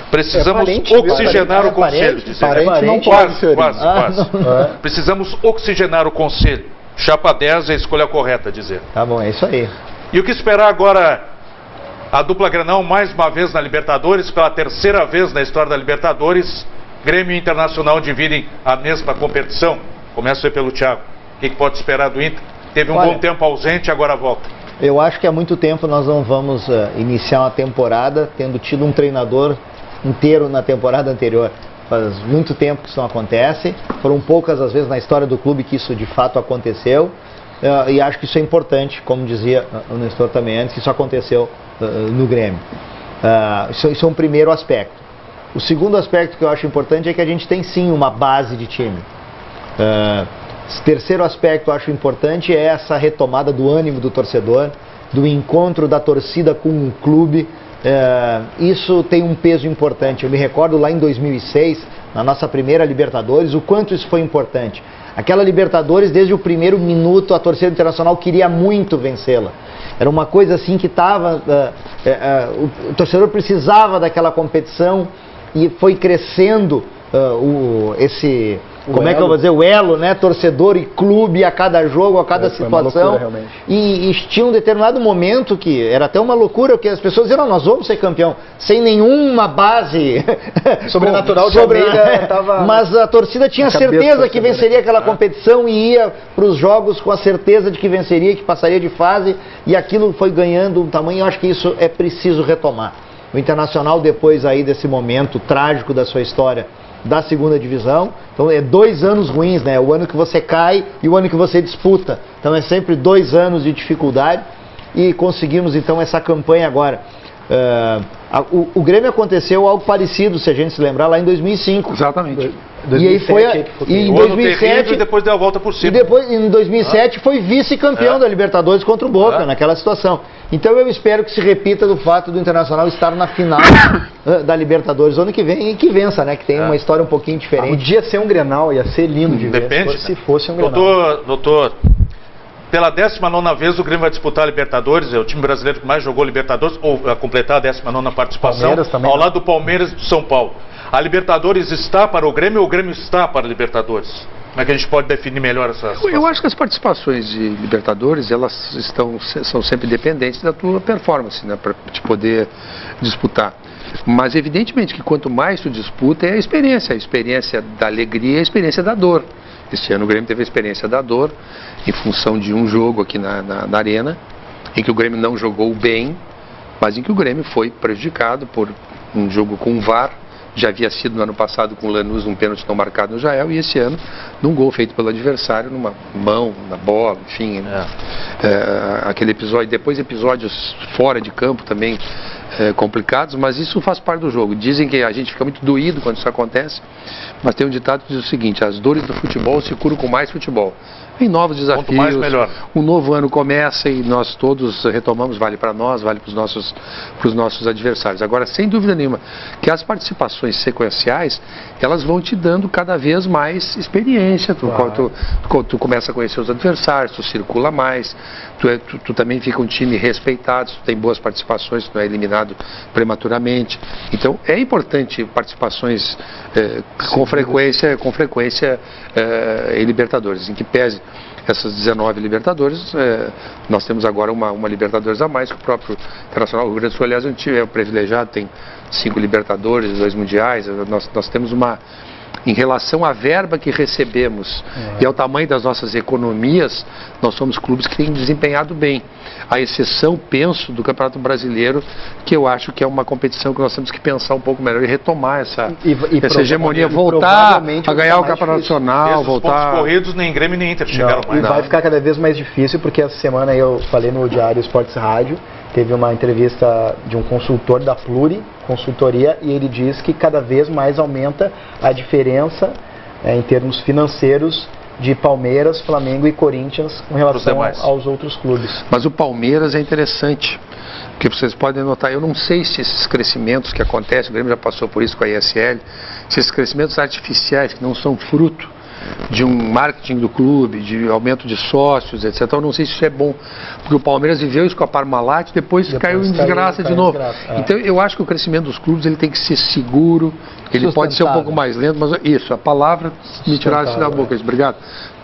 Precisamos oxigenar o conselho. Parente não pode ser. Quase. Precisamos oxigenar o conselho. Chapa 10 é a escolha correta, dizer. Tá bom, é isso aí. E o que esperar agora? A dupla Grenal mais uma vez na Libertadores, pela 3ª vez na história da Libertadores. Grêmio e Internacional dividem a mesma competição. Começa aí pelo Thiago. O que pode esperar do Inter? Teve um bom tempo ausente, agora volta. Eu acho que há muito tempo nós não vamos iniciar uma temporada tendo tido um treinador inteiro na temporada anterior. Faz muito tempo que isso não acontece. Foram poucas as vezes na história do clube que isso de fato aconteceu. E acho que isso é importante, como dizia o Nestor também antes, que isso aconteceu no Grêmio. Isso é um primeiro aspecto. O segundo aspecto que eu acho importante é que a gente tem sim uma base de time. Terceiro aspecto que eu acho importante é essa retomada do ânimo do torcedor, do encontro da torcida com o clube. Isso tem um peso importante. Eu me recordo lá em 2006, na nossa primeira Libertadores, o quanto isso foi importante. Aquela Libertadores, desde o primeiro minuto, a torcida internacional queria muito vencê-la. Era uma coisa assim que estava... o torcedor precisava daquela competição e foi crescendo como é que eu vou dizer, o elo, né, torcedor e clube a cada jogo, a cada situação. Loucura, e tinha um determinado momento que era até uma loucura, porque as pessoas diziam, não, nós vamos ser campeão, sem nenhuma base sobrenatural de Almeida tava... Mas a torcida tinha certeza que venceria aquela competição e ia para os jogos com a certeza de que venceria, que passaria de fase, e aquilo foi ganhando um tamanho. Eu acho que isso é preciso retomar. O Internacional, depois aí desse momento trágico da sua história, da 2ª divisão, então é 2 anos ruins, né? O ano que você cai e o ano que você disputa, então é sempre 2 anos de dificuldade, e conseguimos então essa campanha agora. O Grêmio aconteceu algo parecido, se a gente se lembrar, lá em 2005. Exatamente. 2007, e aí foi em 2007 e depois deu a volta por cima. E depois em 2007 foi vice-campeão da Libertadores contra o Boca, naquela situação. Então eu espero que se repita do fato do Internacional estar na final da Libertadores ano que vem e que vença, né? Que tem uma história um pouquinho diferente. Podia ser um Grenal, ia ser lindo de ver. Depende, se fosse um Grenal. Doutor, pela 19ª vez o Grêmio vai disputar a Libertadores, é o time brasileiro que mais jogou Libertadores, ou vai completar a 19ª participação, ao lado do Palmeiras e do São Paulo. A Libertadores está para o Grêmio ou o Grêmio está para a Libertadores? Como é que a gente pode definir melhor essa situação? Eu acho que as participações de Libertadores, elas são sempre dependentes da tua performance, né, para te poder disputar. Mas evidentemente que quanto mais tu disputa é a experiência da alegria e a experiência da dor. Este ano o Grêmio teve a experiência da dor em função de um jogo aqui na Arena, em que o Grêmio não jogou bem, mas em que o Grêmio foi prejudicado por um jogo com o VAR. Já havia sido no ano passado com o Lanús um pênalti não marcado no Jael, e esse ano num gol feito pelo adversário, numa mão, na bola, enfim, aquele episódio, depois episódios fora de campo também complicados, mas isso faz parte do jogo. Dizem que a gente fica muito doído quando isso acontece, mas tem um ditado que diz o seguinte: as dores do futebol se curam com mais futebol. Em novos desafios, quanto mais, melhor. Um novo ano começa e nós todos retomamos, vale para nós, vale para os nossos adversários. Agora, sem dúvida nenhuma, que as participações sequenciais, elas vão te dando cada vez mais experiência. Tu começa a conhecer os adversários, tu circula mais, tu também fica um time respeitado, tu tem boas participações, tu não é eliminado prematuramente. Então, é importante participações com frequência em Libertadores, em que pese essas 19 Libertadores, nós temos agora uma Libertadores a mais que o próprio Internacional. O Rio Grande do Sul, aliás, é um privilegiado, tem 5 Libertadores, 2 Mundiais. Nós temos em relação à verba que recebemos e ao tamanho das nossas economias, nós somos clubes que têm desempenhado bem. A exceção, penso, do Campeonato Brasileiro, que eu acho que é uma competição que nós temos que pensar um pouco melhor e retomar essa hegemonia, voltar a ganhar o Campeonato Nacional, voltar... Os pontos corridos nem Grêmio nem Inter chegaram mais. E vai ficar cada vez mais difícil, porque essa semana eu falei no Diário Esportes Rádio, teve uma entrevista de um consultor da Pluri Consultoria, e ele diz que cada vez mais aumenta a diferença em termos financeiros de Palmeiras, Flamengo e Corinthians com relação aos outros clubes. Mas o Palmeiras é interessante, porque vocês podem notar, eu não sei se esses crescimentos que acontecem, o Grêmio já passou por isso com a ISL, se esses crescimentos artificiais que não são fruto de um marketing do clube, de aumento de sócios, etc. Eu não sei se isso é bom, porque o Palmeiras viveu isso com a Parmalat, depois caiu em desgraça de novo. Então eu acho que o crescimento dos clubes ele tem que ser seguro, ele pode ser um pouco mais lento, mas isso, a palavra me tirasse da boca, obrigado.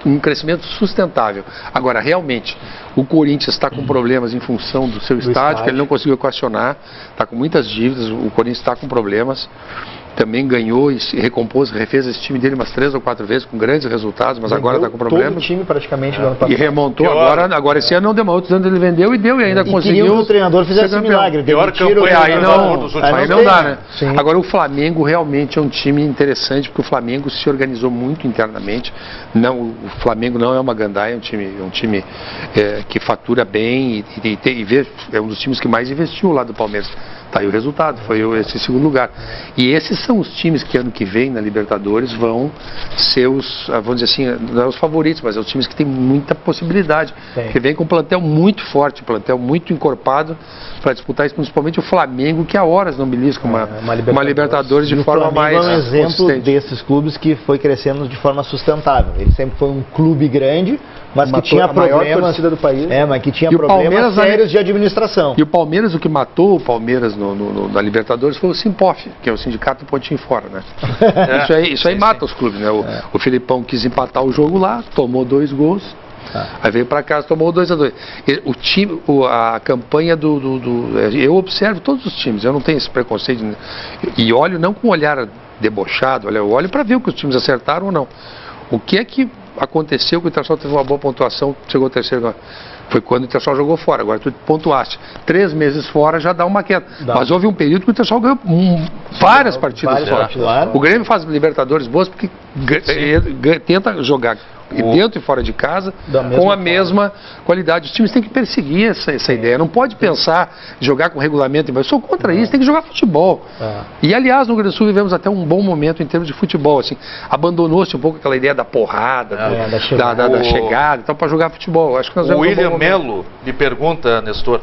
Um crescimento sustentável. Agora, realmente, o Corinthians está com problemas em função do seu estádio, que ele não conseguiu equacionar, está com muitas dívidas, o Corinthians está com problemas. Também ganhou e se recompôs, refez esse time dele umas 3 ou 4 vezes com grandes resultados, mas agora está com problemas. Todo o time praticamente do ano passado. E remontou, agora esse ano não deu, mas outros anos ele vendeu e deu e ainda conseguiu. Queria que o treinador fizesse um milagre. Pior campanha aí não dá, né? Sim. Agora o Flamengo realmente é um time interessante, porque o Flamengo se organizou muito internamente. O Flamengo não é uma gandaia, é um time que fatura bem e é um dos times que mais investiu lá do Palmeiras. Está aí o resultado, foi esse segundo lugar. E esses são os times que ano que vem na Libertadores vão ser vamos dizer assim, não os favoritos, mas os times que têm muita possibilidade. Que vem com um plantel muito forte, plantel muito encorpado para disputar isso, principalmente o Flamengo, que há horas não belisca uma Libertadores de forma mais consistente. É um exemplo desses clubes que foi crescendo de forma sustentável. Ele sempre foi um clube grande, mas que tinha problemas. Maior torcida do país. Mas que tinha problemas sérios de administração. E o Palmeiras, o que matou o Palmeiras na Libertadores foi o Simpof, que é o sindicato do Pontinho Fora, né? Isso aí mata os clubes, né? O Filipão quis empatar o jogo lá, tomou 2 gols, aí veio para casa, tomou 2-2. O time, a campanha eu observo todos os times, eu não tenho esse preconceito e olho não com um olhar debochado, eu olho para ver o que os times acertaram ou não. O que é que aconteceu que o Internacional teve uma boa pontuação, chegou terceiro? Foi quando o Internacional jogou fora, agora tu pontuaste. 3 meses fora já dá uma queda. Mas houve um período que o Internacional ganhou várias partidas fora. Claro. O Grêmio faz Libertadores boas porque tenta jogar dentro e fora de casa com a mesma qualidade. Os times têm que perseguir essa ideia. Não pode pensar jogar com regulamento. Eu sou contra isso, tem que jogar futebol. E aliás, no Rio Grande do Sul vivemos até um bom momento em termos de futebol. Assim, abandonou-se um pouco aquela ideia da porrada, da chegada, então para jogar futebol. Acho que nós o William Melo me pergunta, Nestor,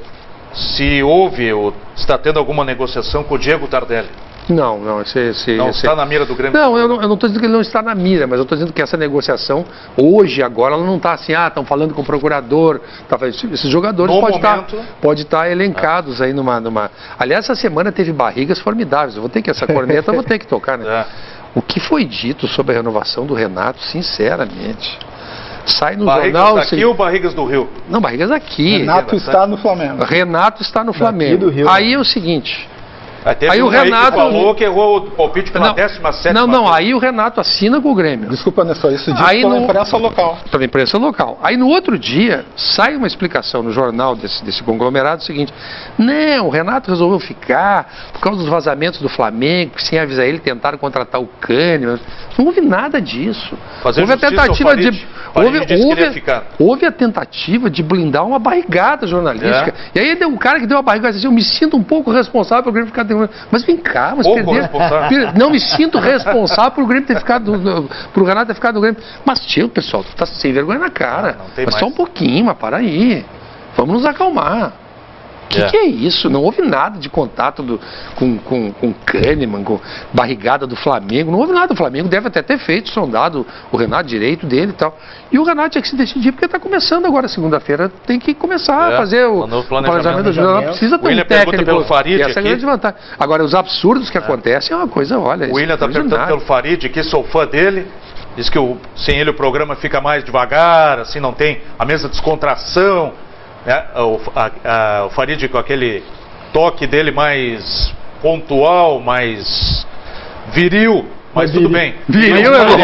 se houve ou está tendo alguma negociação com o Diego Tardelli. Não, não está na mira do Grêmio? Não, eu não estou dizendo que ele não está na mira, mas eu estou dizendo que essa negociação, hoje, agora, ela não está assim, estão falando com o procurador, esses jogadores podem estar elencados aí numa... Aliás, essa semana teve barrigas formidáveis, essa corneta eu vou ter que tocar, né? O que foi dito sobre a renovação do Renato, sinceramente... Sai no Barrigas jornal... daqui ou Barrigas do Rio? Não, Barrigas aqui. Renato está no Flamengo. Renato está no Flamengo. Do Rio, aí é o seguinte... Aí o Renato que falou que errou o palpite pela 17ª. Não, aí o Renato assina com o Grêmio. Desculpa, Nestor, isso diz pela imprensa local. Pela imprensa local. Aí no outro dia, sai uma explicação no jornal desse conglomerado, o seguinte, não, o Renato resolveu ficar por causa dos vazamentos do Flamengo, que sem avisar ele tentaram contratar o Kahneman. Não houve nada disso. Houve a tentativa de... Houve a tentativa de blindar uma barrigada jornalística. E aí o cara que deu a barrigada disse, eu me sinto um pouco responsável pelo Grêmio ficar... Mas vem cá, não me sinto responsável por o Grêmio ter ficado, pro Renato ter ficado no Grêmio. Mas, tio, pessoal, tu tá sem vergonha na cara. Mas só um pouquinho, mas para aí. Vamos nos acalmar. O que é isso? Não houve nada de contato com Kahneman, com barrigada do Flamengo. Não houve nada. O Flamengo deve até ter feito, sondado o Renato, direito dele e tal. E o Renato tinha que se decidir, porque está começando agora, segunda-feira, tem que começar a fazer o planejamento do jogo. Não precisa ter um técnico. Pelo Farid essa é a grande vantagem. Agora, os absurdos que acontecem é uma coisa, olha... O William está perguntando pelo Farid, que sou fã dele. Diz que sem ele o programa fica mais devagar, assim, não tem a mesma descontração. O Farid com aquele toque dele mais pontual, mais viril, mas tudo bem. Viril é bom.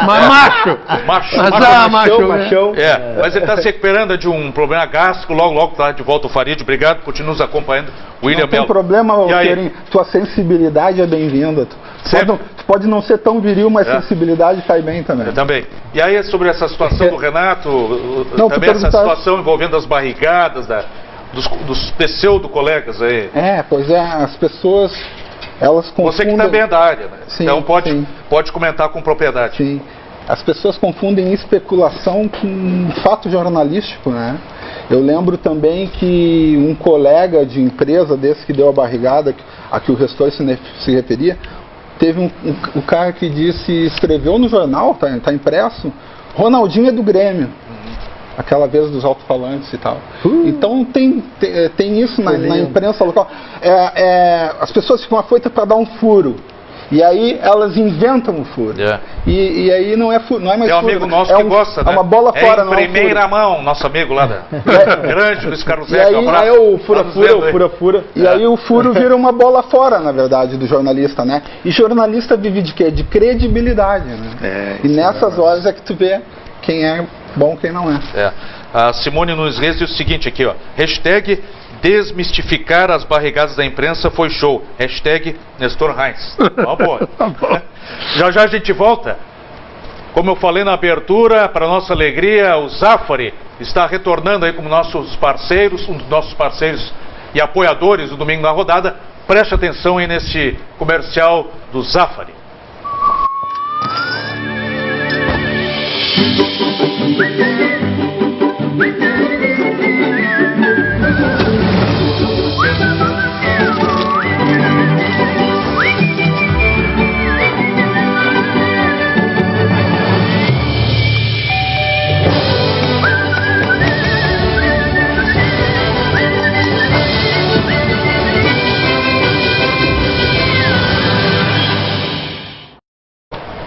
Mas macho. Machão. Mas ele está se recuperando de um problema gástrico, logo está de volta o Farid. Obrigado, continua nos acompanhando. William Melo. Não tem problema, Queirinho. Tua sensibilidade é bem-vinda. Tu pode não ser tão viril, mas sensibilidade cai bem também. Eu também. E aí, sobre essa situação do Renato, também essa situação envolvendo as barrigadas dos pseudo-colegas aí. Pois é, as pessoas, elas confundem... Você que também é da área, né? Sim, então pode comentar com propriedade. Sim. As pessoas confundem especulação com fato jornalístico, né? Eu lembro também que um colega de empresa desse que deu a barrigada, a que o Restor se referia, teve um cara que escreveu no jornal, tá impresso, Ronaldinho é do Grêmio. Aquela vez dos alto-falantes e tal. Então tem isso na imprensa local. As pessoas ficam afoitas para dar um furo. E aí elas inventam um furo. E aí não é mais furo. Tem um amigo nosso que gosta, né? É uma bola fora, não é primeira mão, nosso amigo lá grande, Luiz Carlos Zé. E aí o fura. E aí o furo vira uma bola fora, na verdade, do jornalista, né? E jornalista vive de quê? De credibilidade, né? E nessas horas é que tu vê quem é bom, quem não é. A Simone Nunes Reis diz o seguinte aqui, ó. Hashtag desmistificar as barrigadas da imprensa foi show. Hashtag Nestor Heinz. Boa. Já a gente volta. Como eu falei na abertura, para nossa alegria, o Zafari está retornando aí como um dos nossos parceiros e apoiadores do Domingo na Rodada. Preste atenção aí nesse comercial do Zafari.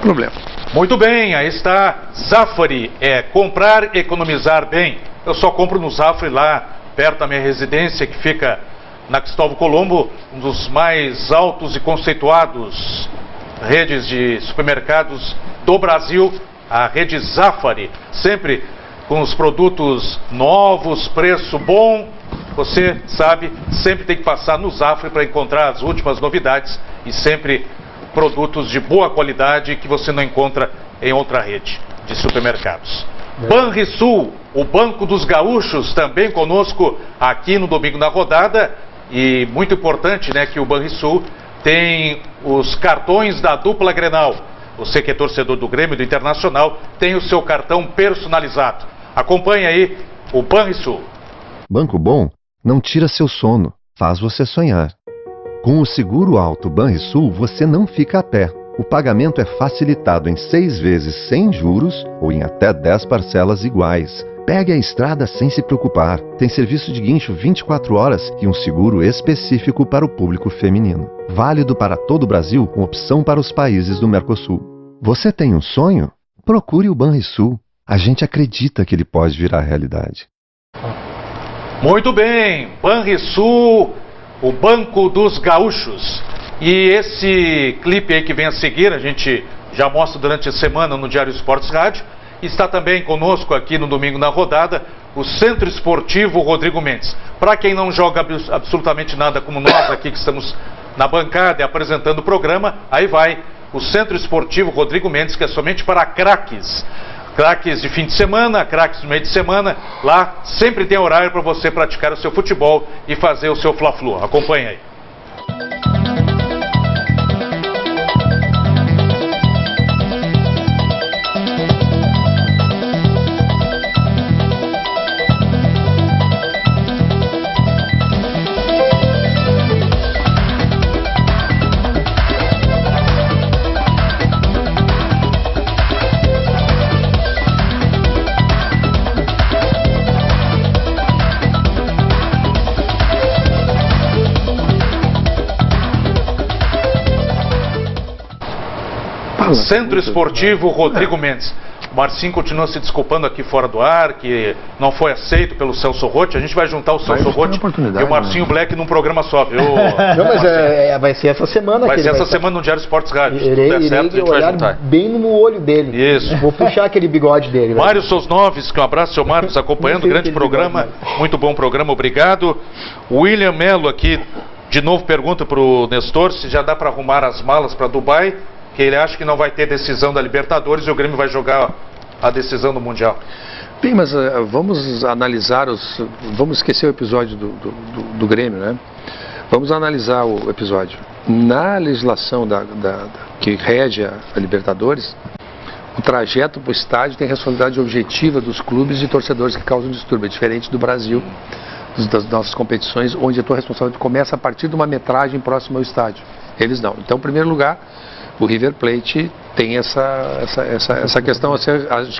Problema. Muito bem, aí está Zafari, comprar, economizar bem. Eu só compro no Zafari lá, perto da minha residência, que fica na Cristóvão Colombo, um dos mais altos e conceituados redes de supermercados do Brasil, a rede Zafari, sempre com os produtos novos, preço bom. Você sabe, sempre tem que passar no Zafari para encontrar as últimas novidades e sempre produtos de boa qualidade que você não encontra em outra rede de supermercados. Banrisul, o Banco dos Gaúchos, também conosco aqui no Domingo na Rodada. E muito importante, né, que o Banrisul tem os cartões da dupla Grenal. Você que é torcedor do Grêmio e do Internacional tem o seu cartão personalizado. Acompanhe aí o Banrisul. Banco bom não tira seu sono, faz você sonhar. Com o Seguro Auto Banrisul, você não fica a pé. O pagamento é facilitado em 6 vezes sem juros ou em até 10 parcelas iguais. Pegue a estrada sem se preocupar. Tem serviço de guincho 24 horas e um seguro específico para o público feminino. Válido para todo o Brasil, com opção para os países do Mercosul. Você tem um sonho? Procure o Banrisul. A gente acredita que ele pode virar realidade. Muito bem, Banrisul, o Banco dos Gaúchos. E esse clipe aí que vem a seguir, a gente já mostra durante a semana no Diário Esportes Rádio. Está também conosco aqui no Domingo na Rodada o Centro Esportivo Rodrigo Mendes. Para quem não joga absolutamente nada como nós aqui que estamos na bancada e apresentando o programa, aí vai o Centro Esportivo Rodrigo Mendes, que é somente para craques. Craques de fim de semana, craques no meio de semana. Lá sempre tem horário para você praticar o seu futebol e fazer o seu Fla-Flu. Acompanhe aí. Centro Esportivo Rodrigo Mendes. O Marcinho continua se desculpando aqui fora do ar, que não foi aceito pelo Celso Rotti. A gente vai juntar o Celso Rotti e o Marcinho Black num programa só, viu? Não, mas vai ser essa semana. Vai ser essa semana no Diário Esportes Rádio. Irei olhar bem no olho dele. Isso. Vou puxar aquele bigode dele. Mário Sosnoves, que um abraço, seu Marcos, acompanhando o grande programa. Muito bom programa, obrigado. William Melo aqui, de novo pergunta para o Nestor se já dá para arrumar as malas para Dubai, que ele acha que não vai ter decisão da Libertadores e o Grêmio vai jogar a decisão do Mundial. Bem, mas vamos analisar vamos esquecer o episódio do Grêmio, né? Vamos analisar o episódio. Na legislação que rege a Libertadores, o trajeto para o estádio tem responsabilidade objetiva dos clubes e torcedores que causam distúrbio, é diferente do Brasil, das nossas competições, onde a tua responsabilidade começa a partir de uma metragem próxima ao estádio. Eles não. Então, em primeiro lugar, o River Plate tem essa questão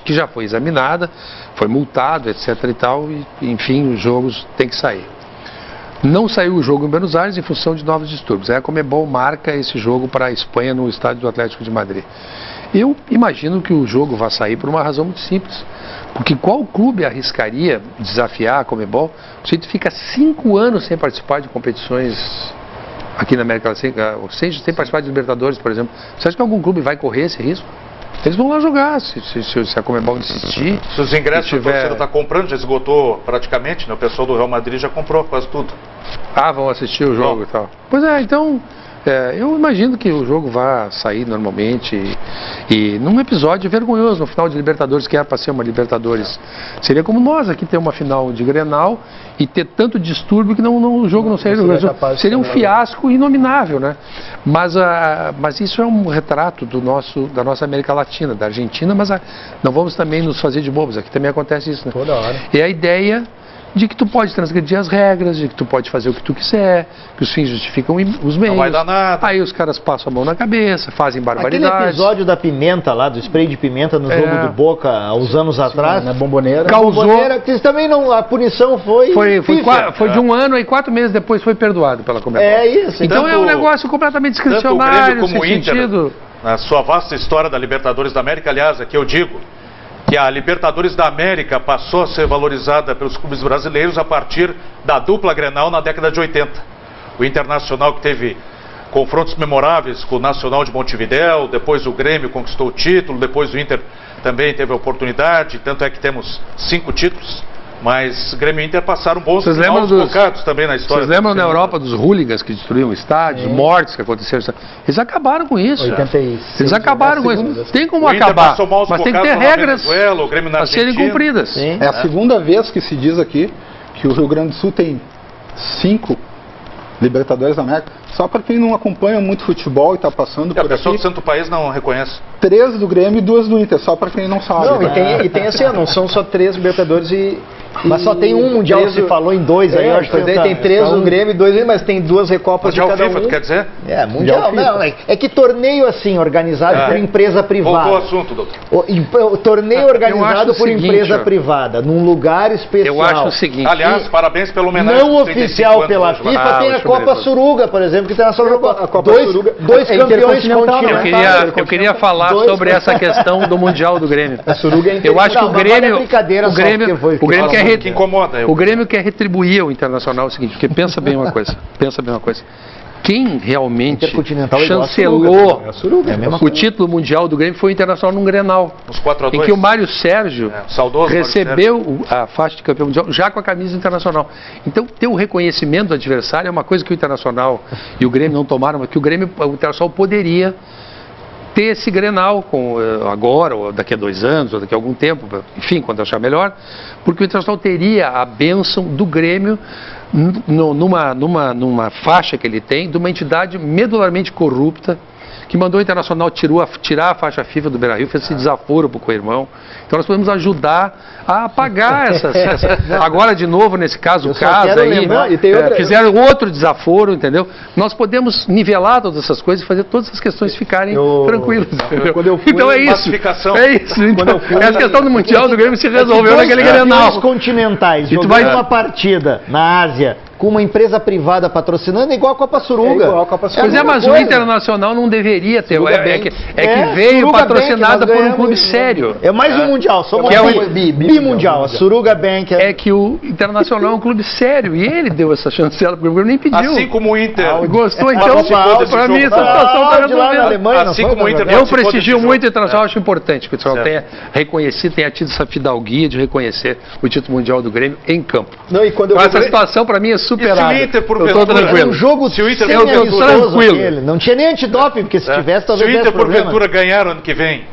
que já foi examinada, foi multado, etc. e tal, e enfim, os jogos têm que sair. Não saiu o jogo em Buenos Aires em função de novos distúrbios. A Conmebol marca esse jogo para a Espanha no estádio do Atlético de Madrid. Eu imagino que o jogo vai sair por uma razão muito simples. Porque qual clube arriscaria desafiar a Conmebol? O sujeito fica 5 anos sem participar de competições aqui na América Latina, sem participar de Libertadores, por exemplo. Você acha que algum clube vai correr esse risco? Eles vão lá jogar, se a Conmebol insistir. Se os ingressos que a torcida está comprando, já esgotou praticamente, né? O pessoal do Real Madrid já comprou quase tudo. Ah, vão assistir o jogo e tal. Pois é, então, eu imagino que o jogo vai sair normalmente e num episódio vergonhoso, no final de Libertadores, que era para ser uma Libertadores. Seria como nós aqui ter uma final de Grenal e ter tanto distúrbio que o jogo não seria seria um fiasco inominável, né? Mas isso é um retrato da nossa América Latina, da Argentina, mas não vamos também nos fazer de bobos, aqui também acontece isso, né? Toda hora. É a ideia de que tu pode transgredir as regras, de que tu pode fazer o que tu quiser, que os fins justificam os meios. Não vai dar nada. Aí os caras passam a mão na cabeça, fazem barbaridades. Aquele episódio da pimenta lá, do spray de pimenta no jogo do Boca, há uns anos atrás. Na Bomboneira. Causou... que também não, a punição foi de 1 ano e 4 meses depois foi perdoado pela Conmebol. É isso. Então é um negócio completamente discricionário, tanto o Grêmio como o Inter, sentido. Na sua vasta história da Libertadores da América, aliás, aqui eu digo que a Libertadores da América passou a ser valorizada pelos clubes brasileiros a partir da dupla Grenal na década de 80. O Internacional, que teve confrontos memoráveis com o Nacional de Montevidéu, depois o Grêmio conquistou o título, depois o Inter também teve a oportunidade, tanto é que temos 5 títulos. Mas Grêmio e Inter passaram bons colocados também na história. Vocês lembram na Europa dos hooligans que destruíam estádios, mortes que aconteceram? Eles acabaram com isso. 86. Eles acabaram com isso. Tem como acabar, mas tem que ter regras a serem cumpridas. É a segunda vez que se diz aqui que o Rio Grande do Sul tem 5 Libertadores da América. Só para quem não acompanha muito futebol e está passando por aqui. A pessoa do Santo País não reconhece. 3 do Grêmio e 2 do Inter, só para quem não sabe. Não, e tem assim, não são só 3 Libertadores Mas só tem um Mundial, se falou em 2 aí, eu acho que tem 3 no Grêmio e 2, mas tem 2 Recopas de cada FIFA, um. tu quer dizer? Mundial não, é que torneio assim, organizado por empresa privada. Voltou ao assunto, doutor. O torneio organizado por empresa privada, num lugar especial. Eu acho o seguinte... Aliás, parabéns pela homenagem. Não oficial pela FIFA, tem a Copa Suruga, por exemplo, que tem a Copa dois campeões continentais. Eu queria falar sobre essa questão do Mundial do Grêmio. A Suruga é eu acho que o Grêmio O Grêmio quer retribuir ao Internacional o seguinte, porque pensa bem uma coisa. Quem realmente chancelou o título mundial do Grêmio foi o Internacional num Grenal, em que o Mário Sérgio recebeu a faixa de campeão mundial já com a camisa internacional. Então, ter o reconhecimento do adversário é uma coisa que o Internacional e o Grêmio não tomaram, mas que o Internacional poderia ter esse Grenal agora, ou daqui a 2 anos, ou daqui a algum tempo, enfim, quando achar melhor, porque o Internacional teria a bênção do Grêmio numa faixa que ele tem, de uma entidade medularmente corrupta, que mandou o Internacional tirar a faixa FIFA do Beira-Rio, fez esse desaforo para o co-irmão. Então nós podemos ajudar a apagar agora de novo, nesse caso, o caso aí, fizeram outro desaforo, entendeu? Nós podemos nivelar todas essas coisas e fazer todas essas questões ficarem tranquilas. Então é isso. Então, essa questão do Mundial do Grêmio se resolveu naquele Grenal. Os continentais jogando uma partida na Ásia com uma empresa privada patrocinando, é igual a Copa Suruga. Pois é, mas o Internacional não deveria ter. Que veio patrocinada por um clube sério. É mais um Mundial, só bimundial. A Suruga Bank. É que o Internacional é um clube sério e ele deu essa chancela porque o Grêmio nem pediu. Assim como o Inter. Gostou, então, para mim essa situação está resolvida. Assim como o Inter. Eu prestigio muito o Internacional, acho importante que o Internacional tenha reconhecido, tenha tido essa fidalguia de reconhecer o título mundial do Grêmio em campo. Essa situação para mim é superada. Se o Inter, por eu tô tranquilo. Um jogo se o Inter eu tô tranquilo. Não tinha nem antidoping, porque se tivesse talvez se o Inter porventura ganhar ano que vem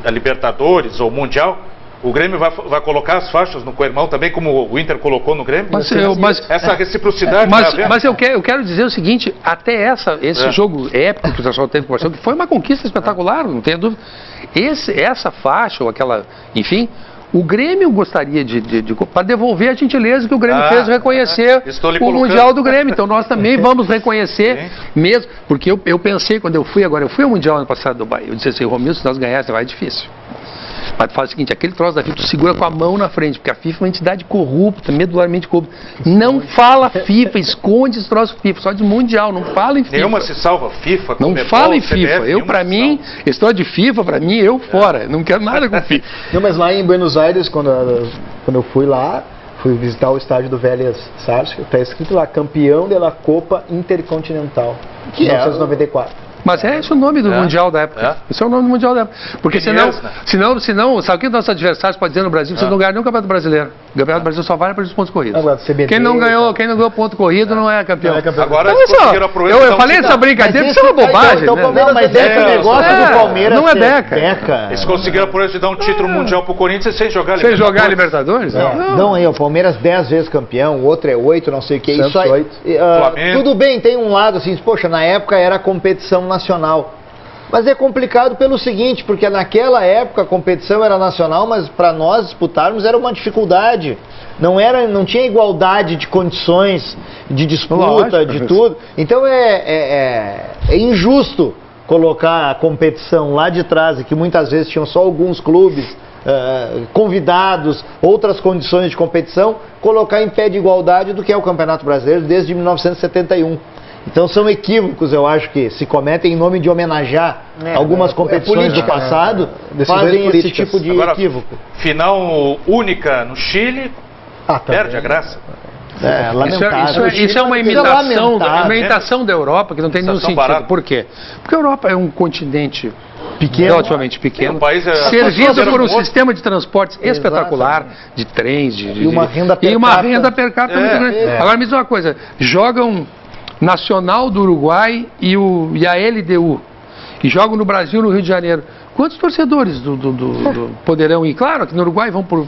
a Libertadores ou o Mundial, o Grêmio vai colocar as faixas no co-irmão também, como o Inter colocou no Grêmio? Essa reciprocidade. Mas eu quero dizer o seguinte, até esse jogo épico que o Internacional teve com o Barcelona, que foi uma conquista espetacular, não tenho dúvida. Essa faixa, ou aquela, enfim, o Grêmio gostaria para devolver a gentileza que o Grêmio fez reconhecer o Mundial do Grêmio. Então nós também vamos reconhecer mesmo, porque eu pensei quando eu fui ao Mundial ano passado do Bahia, eu disse assim, Romildo, se nós ganhássemos vai difícil. Mas faz o seguinte, aquele troço da FIFA, tu segura com a mão na frente, porque a FIFA é uma entidade corrupta, medularmente corrupta. Não fala FIFA, esconde esse troço FIFA, só de Mundial, não fala em FIFA. Nenhuma se salva FIFA, não fala em FIFA. Eu, pra mim, história de FIFA, pra mim, eu fora. Não quero nada com FIFA. Não, mas lá em Buenos Aires, quando eu fui lá, fui visitar o estádio do Vélez Sarsfield, está escrito lá, campeão da Copa Intercontinental, de 1994. Mas é esse o nome do Mundial da época. Esse é o nome do Mundial da época. Porque senão, sabe o que nossos adversários podem dizer no Brasil? Vocês não ganharam nem o Campeonato Brasileiro. O Campeonato Brasileiro só vale para os pontos corridos. Quem não ganhou ponto corrido não é campeão. Agora, eu falei dessa brincadeira, isso é uma bobagem. Mas é que o negócio do Palmeiras não é Deca. Eles conseguiram por isso de dar um título mundial pro Corinthians sem jogar Libertadores. Sem jogar Libertadores? Não, aí o Palmeiras 10 vezes campeão, o outro é 8, não sei o que. Isso aí, tudo bem, tem um lado assim, poxa, na época era competição nacional. Mas é complicado pelo seguinte, porque naquela época a competição era nacional, mas para nós disputarmos era uma dificuldade. Não tinha igualdade de condições, de disputa, de tudo. Então é injusto colocar a competição lá de trás, que muitas vezes tinham só alguns clubes convidados, outras condições de competição, colocar em pé de igualdade do que é o Campeonato Brasileiro desde 1971. Então são equívocos, eu acho, que se cometem em nome de homenagear algumas competições do passado, fazem esse tipo de equívoco. Final única no Chile, perde a graça. Lamentável. Isso é uma imitação da Europa que não tem nenhum sentido. Por quê? Porque a Europa é um continente relativamente pequeno, servido por um sistema de transportes espetacular, de trens, e uma renda per capita muito grande. Agora me diz uma coisa, jogam Nacional do Uruguai e a LDU, e jogam no Brasil, no Rio de Janeiro. Quantos torcedores poderão ir? Claro que no Uruguai vão por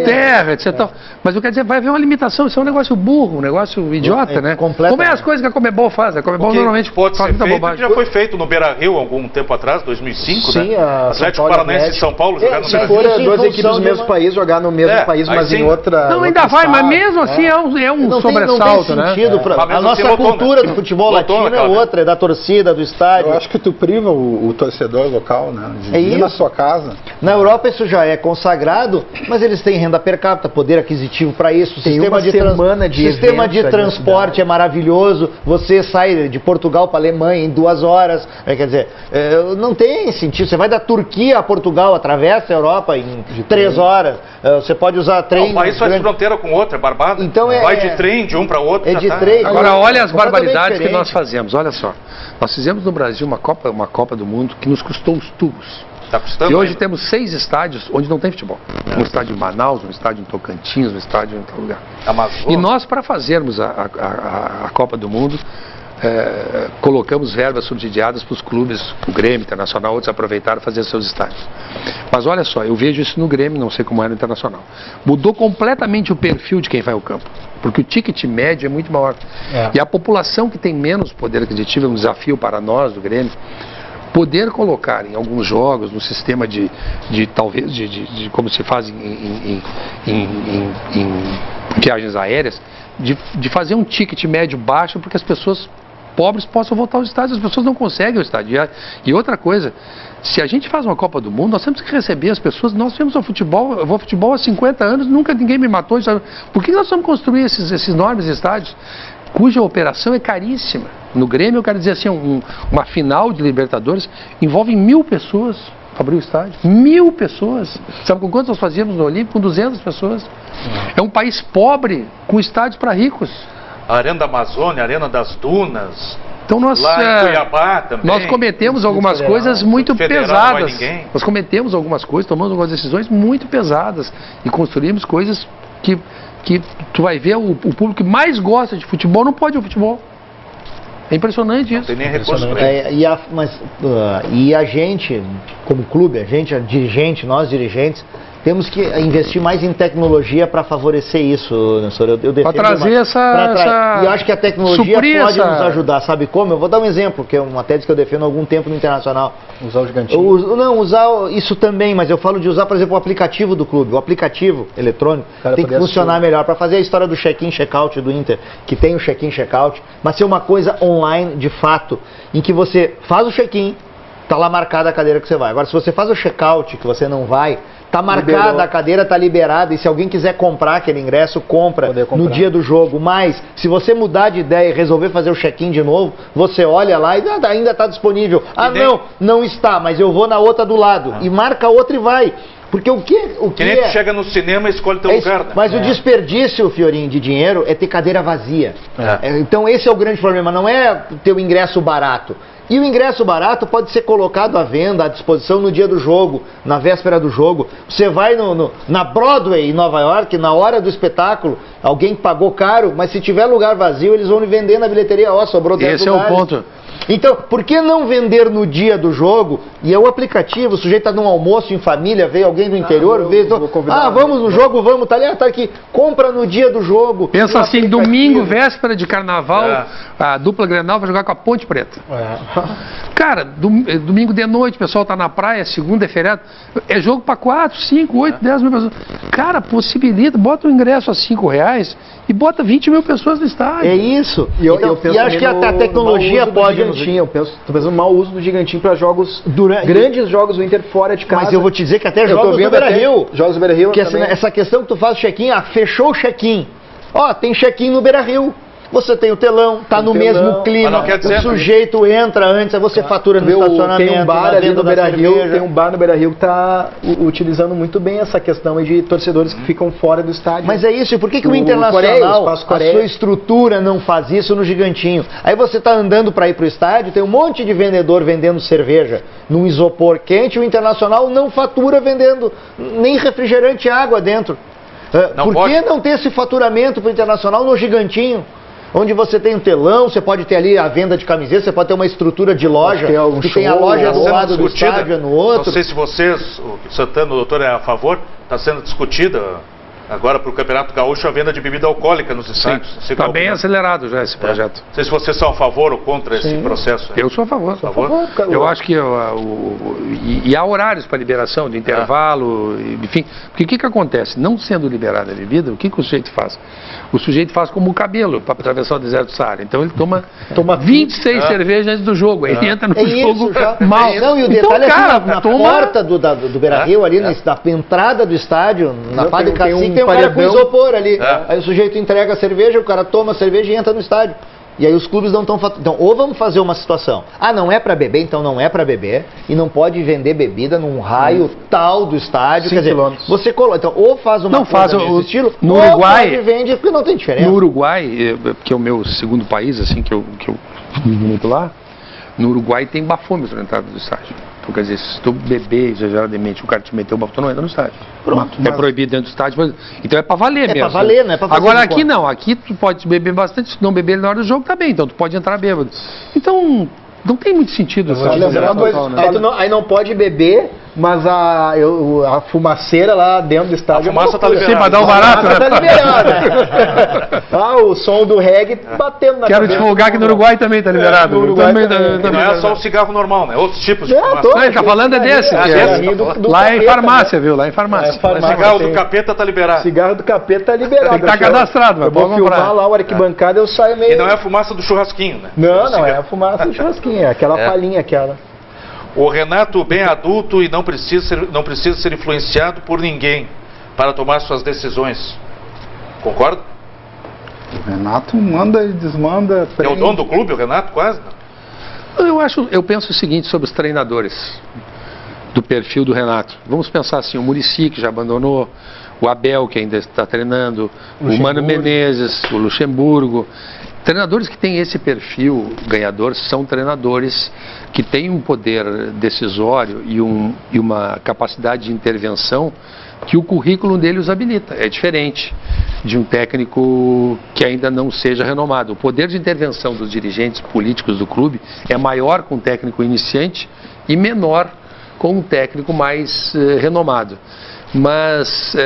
terra, etc. Mas eu quero dizer, vai haver uma limitação. Isso é um negócio burro, um negócio idiota, né? Como é as coisas que a Conmebol faz? A Conmebol normalmente pode faz ser muita feito, bobagem. já foi feito no Beira-Rio algum tempo atrás, 2005, Sim, né? Atlético Paranaense e São Paulo jogaram no se Beira-Rio. for duas equipes do mesmo país, jogar no mesmo país, mas em outra... Não, ainda vai, mas mesmo assim é um sobressalto, né? A nossa cultura do futebol latino é outra, é da torcida, do estádio. Eu acho que tu priva o torcedor local, né? De ir na sua casa. Na Europa isso já é consagrado, mas eles têm renda per capita, poder aquisitivo para isso. Sistema de transporte é maravilhoso. Você sai de Portugal para a Alemanha em 2 horas. Quer dizer, não tem sentido. Você vai da Turquia a Portugal, atravessa a Europa em 3 horas. Você pode usar trem. O país faz fronteira com outro, é barbado. Então vai de trem de um para outro. Trem. Agora olha as barbaridades que nós fazemos. Olha só. Nós fizemos no Brasil uma Copa do Mundo que nos custou os tubos. Tá custando, e hoje temos 6 estádios onde não tem futebol. Um estádio em Manaus, um estádio em Tocantins, um estádio em tal lugar. E nós, para fazermos a Copa do Mundo, colocamos verbas subsidiadas para os clubes, o Grêmio, Internacional, outros aproveitaram fazer seus estádios. Mas olha só, eu vejo isso no Grêmio, não sei como é no Internacional. Mudou completamente o perfil de quem vai ao campo, porque o ticket médio é muito maior. E a população que tem menos poder aquisitivo é um desafio para nós do Grêmio, poder colocar em alguns jogos, no sistema de como se faz em viagens aéreas, de fazer um ticket médio baixo, porque as pessoas pobres possam voltar aos estádios, as pessoas não conseguem o estádio. E outra coisa, se a gente faz uma Copa do Mundo, nós temos que receber as pessoas. Nós temos futebol, eu vou ao futebol há 50 anos, nunca ninguém me matou. Sabe? Por que nós vamos construir esses enormes estádios, cuja operação é caríssima? No Grêmio, eu quero dizer assim, uma final de Libertadores envolve 1.000 pessoas para abrir o estádio. 1.000 pessoas. Sabe com quantos nós fazíamos no Olímpico? Com 200 pessoas. É um país pobre, com estádios para ricos. A Arena da Amazônia, a Arena das Dunas. Então nós, lá em Cuiabá também. Nós cometemos algumas coisas muito pesadas. Nós cometemos algumas coisas, tomamos algumas decisões muito pesadas e construímos coisas que tu vai ver o público que mais gosta de futebol não pode ir ao futebol. É impressionante isso. Não tem nem recurso para isso. E a gente, como clube, nós dirigentes, temos que investir mais em tecnologia para favorecer isso, Nessor. Eu defendo para trazer essa... E eu acho que a tecnologia pode nos ajudar. Sabe como? Eu vou dar um exemplo, que é uma tese que eu defendo há algum tempo no Internacional. Usar o gigantinho? Não, usar isso também, mas eu falo de usar, por exemplo, o aplicativo do clube. O aplicativo eletrônico tem que funcionar melhor. Para fazer a história do check-in, check-out do Inter, que tem o check-in, check-out, mas ser uma coisa online, de fato, em que você faz o check-in, está lá marcada a cadeira que você vai. Agora, se você faz o check-out, que você não vai, está marcada, a cadeira está liberada, e se alguém quiser comprar aquele ingresso, compra no dia do jogo. Mas, se você mudar de ideia e resolver fazer o check-in de novo, você olha lá e ainda está disponível. Não está, mas eu vou na outra do lado. E marca outra e vai. Porque o que nem tu chega no cinema e escolhe teu lugar. Né? Mas o desperdício, Fiorinho, de dinheiro é ter cadeira vazia. Então esse é o grande problema, não é ter o ingresso barato. E o ingresso barato pode ser colocado à venda, à disposição no dia do jogo, na véspera do jogo. Você vai na Broadway, em Nova York, na hora do espetáculo, alguém pagou caro, mas se tiver lugar vazio, eles vão vender na bilheteria. Sobrou 10 lugares. Esse é o ponto. Então, por que não vender no dia do jogo? E é o aplicativo, o sujeito está num almoço em família, veio alguém do interior, vamos no jogo, vamos, tá aqui, compra no dia do jogo. Pensa assim, domingo, véspera de carnaval, a dupla Grenal vai jogar com a Ponte Preta. Cara, domingo de noite, o pessoal tá na praia, segunda é feriado, é jogo para 4, 5, 8, 10 mil pessoas. Cara, possibilita, bota o ingresso a R$5 e bota 20 mil pessoas no estádio. É isso. E acho que a tecnologia pode... Eu penso no mau uso do gigantinho para jogos, grandes jogos do Inter fora de casa. Mas eu vou te dizer que até jogos do Beira-Rio. Jogos do Beira-Rio também. Essa questão que tu faz o check-in, fechou o check-in. Tem check-in no Beira-Rio. Você tem o telão, tá no mesmo clima, o sujeito entra antes, você fatura no estacionamento. Tem um bar ali no Beira-Rio, tem um bar no Beira-Rio que está utilizando muito bem essa questão de torcedores que ficam fora do estádio. Mas é isso, e por que o Internacional, a sua estrutura não faz isso no gigantinho? Aí você está andando para ir para o estádio, tem um monte de vendedor vendendo cerveja num isopor quente, o Internacional não fatura vendendo nem refrigerante e água dentro. Por que não ter esse faturamento para o Internacional no gigantinho? onde você tem um telão, você pode ter ali a venda de camiseta, você pode ter uma estrutura de loja, que tem a show, loja do lado do estádio, no outro. Não sei se vocês, o Santana, o doutor, é a favor, está sendo discutida agora para o Campeonato Gaúcho a venda de bebida alcoólica nos estádios. Está bem acelerado já esse projeto. Não sei se vocês são a favor ou contra esse processo. Eu sou a favor. Eu acho que e há horários para liberação de intervalo, enfim. Porque o que acontece? Não sendo liberada a bebida, o que o sujeito faz? O sujeito faz como o cabelo para atravessar o deserto do Saara. Então ele toma 26 cervejas antes do jogo. Ele entra no jogo mal. Não, e o detalhe é assim, na porta do Beira-Rio, ali na entrada do estádio, na Padre Cacique, tem um cara com isopor ali. Aí o sujeito entrega a cerveja, o cara toma a cerveja e entra no estádio. E aí os clubes não estão... Então, ou vamos fazer uma situação. Não é para beber, então não é para beber. E não pode vender bebida num raio tal do estádio. Quer dizer, você coloca... Então, ou faz uma coisa desse estilo, no Uruguai, ou vende, porque não tem diferença. No Uruguai, que é o meu segundo país, assim, que eu vivo muito lá, no Uruguai tem bafômetro na entrada do estádio. Então, quer dizer, se tu beber exageradamente, o cara te meteu o bafômetro, tu não entra no estádio. Pronto. É proibido dentro do estádio, mas... então é para valer mesmo. É para valer, não é para fazer. Agora aqui não, aqui tu pode beber bastante, se não beber na hora do jogo, tá bem, então tu pode entrar bêbado. Então, não tem muito sentido. Aí não pode beber, mas a fumaceira lá dentro do estádio... A fumaça tá liberada. Sim, para dar um barato, né? Tá liberada. O som do reggae batendo na Quero divulgar que no Uruguai também tá liberado. No Uruguai não é só o cigarro normal, né? Outros tipos de fumaça. Não, ele tá falando é desse. Lá é em farmácia, viu? Lá em farmácia. O cigarro do capeta tá liberado. Cigarro do capeta tá liberado. Tem que estar cadastrado, mas eu vou filmar lá, o arquibancada, eu saio meio... E não é a fumaça do churrasquinho, né? Não, é a fumaça do churrasquinho, é aquela palhinha, aquela... O Renato bem adulto e não precisa ser influenciado por ninguém para tomar suas decisões. Concorda? O Renato manda e desmanda. É o dono do clube, o Renato, quase? Eu penso o seguinte sobre os treinadores do perfil do Renato. Vamos pensar assim, o Muricy, que já abandonou, o Abel, que ainda está treinando, o Mano Menezes, o Luxemburgo. Treinadores que têm esse perfil ganhador são treinadores que têm um poder decisório e uma capacidade de intervenção que o currículo dele os habilita. É diferente de um técnico que ainda não seja renomado. O poder de intervenção dos dirigentes políticos do clube é maior com um técnico iniciante e menor com um técnico mais renomado. Mas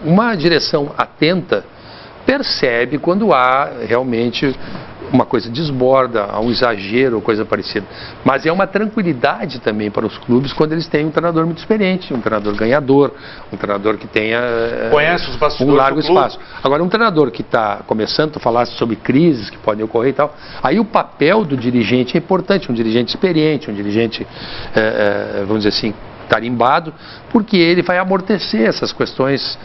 uma direção atenta percebe quando há realmente uma coisa desborda, há um exagero ou coisa parecida. Mas é uma tranquilidade também para os clubes quando eles têm um treinador muito experiente, um treinador ganhador, um treinador que tenha conhece os bastidores um largo espaço. Agora, um treinador que está começando, tu falasse sobre crises que podem ocorrer e tal, aí o papel do dirigente é importante, um dirigente experiente, um dirigente, vamos dizer assim, tarimbado, porque ele vai amortecer essas questões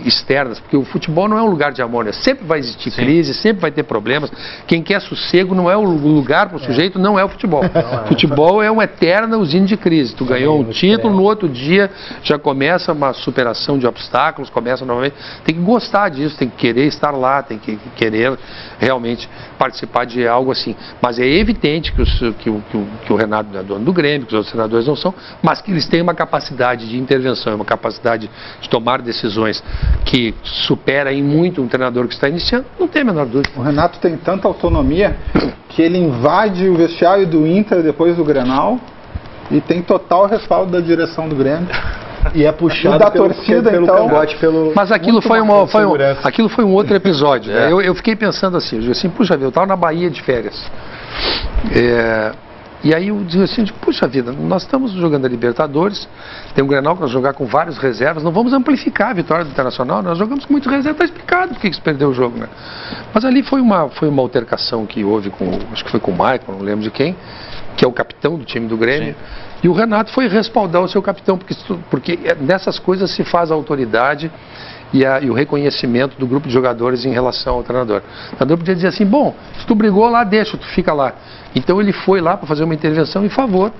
externas, porque o futebol não é um lugar de harmonia, sempre vai existir crise, sempre vai ter problemas. Quem quer sossego não é o lugar para o sujeito, não é o futebol. Futebol é uma eterna usina de crise. Tu ganhou um título, no outro dia já começa uma superação de obstáculos, começa novamente. Tem que gostar disso, tem que querer estar lá, tem que querer realmente participar de algo assim. Mas é evidente que o Renato é dono do Grêmio, que os outros treinadores não são, mas que eles têm uma capacidade de intervenção, uma capacidade de tomar decisões que supera em muito um treinador que está iniciando, não tem a menor dúvida. O Renato tem tanta autonomia que ele invade o vestiário do Inter depois do Grenal e tem total respaldo da direção do Grêmio. E é puxado da torcida, pelo então. cangote, Mas aquilo foi um outro episódio. Né? Eu fiquei pensando assim, eu disse assim, puxa vida, eu estava na Bahia de férias. E aí eu digo assim, puxa vida, nós estamos jogando a Libertadores, tem um Grenal que nós jogar com vários reservas, não vamos amplificar a vitória do Internacional, nós jogamos com muito reserva, está explicado por que se perdeu o jogo, né? Mas ali foi uma altercação que houve acho que foi com o Michael, não lembro de quem, que é o capitão do time do Grêmio, e o Renato foi respaldar o seu capitão, porque nessas coisas se faz a autoridade e o reconhecimento do grupo de jogadores em relação ao treinador. O treinador podia dizer assim, bom, se tu brigou lá, deixa, tu fica lá. Então ele foi lá para fazer uma intervenção em favor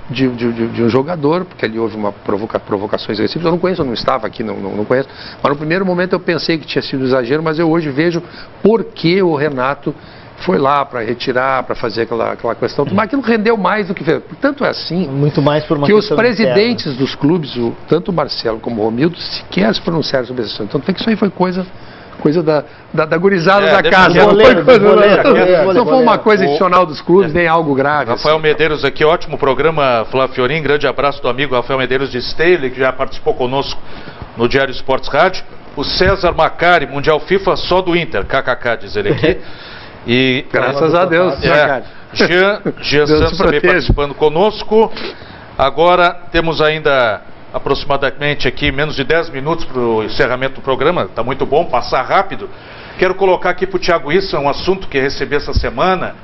de um jogador, porque ali houve provocações agressivas. Eu não conheço, eu não estava aqui, não conheço. Mas no primeiro momento eu pensei que tinha sido exagero, mas eu hoje vejo por que o Renato foi lá para retirar, para fazer aquela questão. Mas aquilo rendeu mais do que fez. Portanto, é assim muito mais por uma que os presidentes interna dos clubes, tanto o Marcelo como o Romildo, sequer se pronunciaram sobre essa questão. Então, que isso aí foi coisa Coisa da gurizada da deve casa. ser Não foi uma coisa adicional dos clubes, nem algo grave. Rafael assim. Medeiros aqui, ótimo programa, Flávio Fiorin. Grande abraço do amigo Rafael Medeiros de Esteio, que já participou conosco no Diário Esportes Rádio. O César Macari, Mundial FIFA só do Inter, kkk, diz ele aqui. E graças a Deus, Macari. Jean Santos também participando conosco. Agora temos ainda aproximadamente aqui menos de 10 minutos para o encerramento do programa. Está muito bom, passar rápido. Quero colocar aqui para o Thiago Issa um assunto que recebi essa semana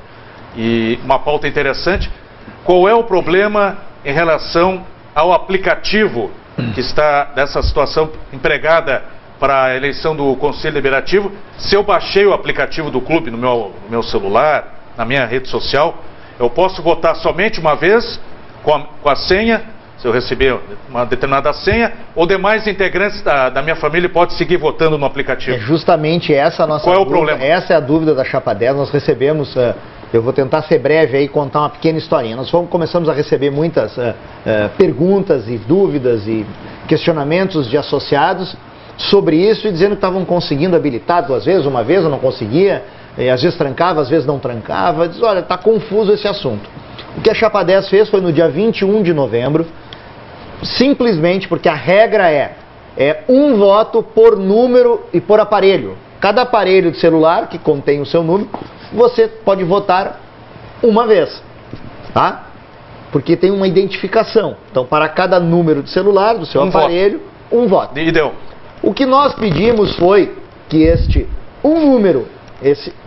e uma pauta interessante. Qual é o problema em relação ao aplicativo que está nessa situação empregada para a eleição do Conselho Deliberativo? Se eu baixei o aplicativo do clube no meu celular, na minha rede social, eu posso votar somente uma vez com a senha, se eu receber uma determinada senha, ou demais integrantes da minha família podem seguir votando no aplicativo? É justamente essa a nossa Qual é o dúvida. problema? Essa é a dúvida da Chapa 10. Nós recebemos, eu vou tentar ser breve aí e contar uma pequena historinha. Nós começamos a receber muitas perguntas e dúvidas e questionamentos de associados sobre isso e dizendo que estavam conseguindo habilitar 2 vezes, uma vez eu não conseguia, e às vezes trancava, às vezes não trancava. Diz, olha, está confuso esse assunto. O que a Chapa 10 fez foi no dia 21 de novembro, simplesmente porque a regra é um voto por número e por aparelho. Cada aparelho de celular que contém o seu número, você pode votar uma vez, tá? Porque tem uma identificação. Então, para cada número de celular do seu aparelho, um voto. E deu. O que nós pedimos foi que número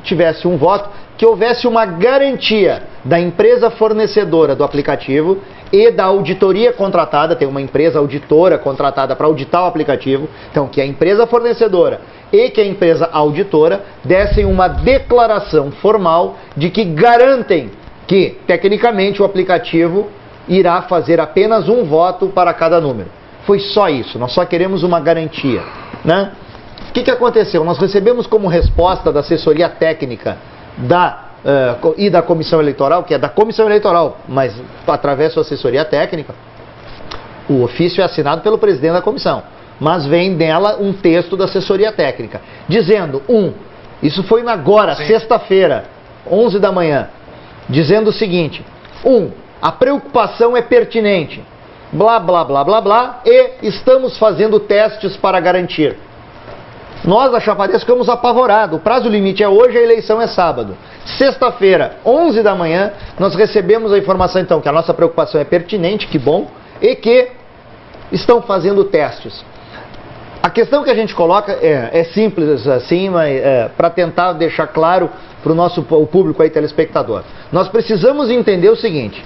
tivesse um voto, que houvesse uma garantia da empresa fornecedora do aplicativo e da auditoria contratada, tem uma empresa auditora contratada para auditar o aplicativo, então que a empresa fornecedora e que a empresa auditora dessem uma declaração formal de que garantem que, tecnicamente, o aplicativo irá fazer apenas um voto para cada número. Foi só isso, nós só queremos uma garantia, né? O que aconteceu? Nós recebemos como resposta da assessoria técnica e da comissão eleitoral, que é da comissão eleitoral, mas através da sua assessoria técnica, o ofício é assinado pelo presidente da comissão, mas vem dela um texto da assessoria técnica, dizendo, isso foi agora, sexta-feira, 11 da manhã, dizendo o seguinte, a preocupação é pertinente, blá, blá, blá, blá, blá, e estamos fazendo testes para garantir. Nós, da Chapa 10, ficamos apavorados. O prazo limite é hoje, a eleição é sábado. Sexta-feira, 11 da manhã, nós recebemos a informação, então, que a nossa preocupação é pertinente, que bom, e que estão fazendo testes. A questão que a gente coloca é simples assim, mas para tentar deixar claro para o público aí, telespectador. Nós precisamos entender o seguinte,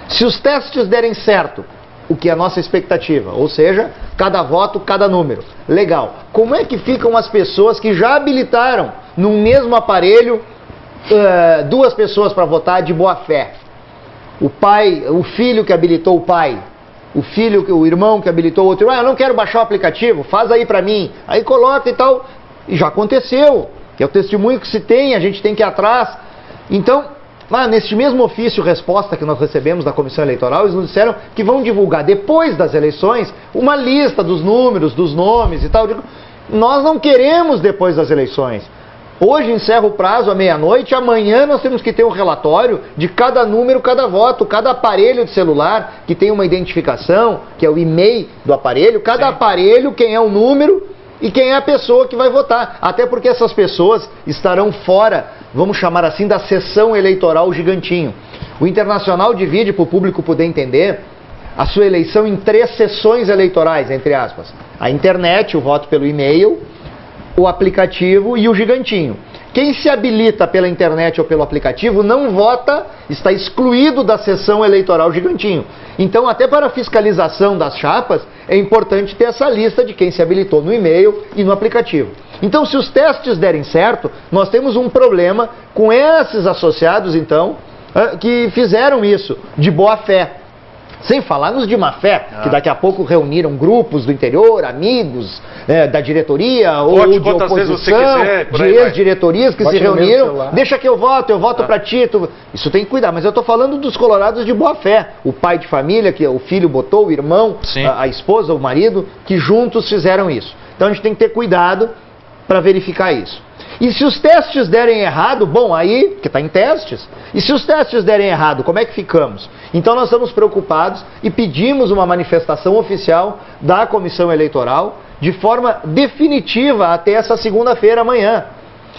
se os testes derem certo, o que é a nossa expectativa, ou seja, cada voto, cada número. Legal. Como é que ficam as pessoas que já habilitaram no mesmo aparelho 2 pessoas para votar de boa fé? O filho que habilitou o pai, o irmão que habilitou o outro, eu não quero baixar o aplicativo, faz aí para mim, aí coloca e tal, e já aconteceu, que é o testemunho que se tem, a gente tem que ir atrás. Então, neste mesmo ofício resposta que nós recebemos da Comissão Eleitoral, eles nos disseram que vão divulgar depois das eleições uma lista dos números, dos nomes e tal. Nós não queremos depois das eleições. Hoje encerra o prazo à meia-noite, amanhã nós temos que ter um relatório de cada número, cada voto, cada aparelho de celular que tem uma identificação, que é o e-mail do aparelho, cada aparelho, quem é o número e quem é a pessoa que vai votar. Até porque essas pessoas estarão fora, vamos chamar assim, da sessão eleitoral gigantinho. O Internacional divide, para o público poder entender, a sua eleição em 3 sessões eleitorais, entre aspas. A internet, o voto pelo e-mail, o aplicativo e o gigantinho. Quem se habilita pela internet ou pelo aplicativo não vota, está excluído da sessão eleitoral gigantinho. Então, até para a fiscalização das chapas, é importante ter essa lista de quem se habilitou no e-mail e no aplicativo. Então, se os testes derem certo, nós temos um problema com esses associados, então, que fizeram isso de boa fé. Sem falar nos de má fé, que daqui a pouco reuniram grupos do interior, amigos da diretoria ou de oposição, de ex-diretorias que se reuniram. Deixa que eu voto para ti. Isso tem que cuidar, mas eu estou falando dos colorados de boa fé. O pai de família, que o filho botou, o irmão, a esposa, o marido, que juntos fizeram isso. Então a gente tem que ter cuidado para verificar isso. E se os testes derem errado, bom, aí, porque está em testes, e se os testes derem errado, como é que ficamos? Então nós estamos preocupados e pedimos uma manifestação oficial da Comissão Eleitoral de forma definitiva até essa segunda-feira amanhã.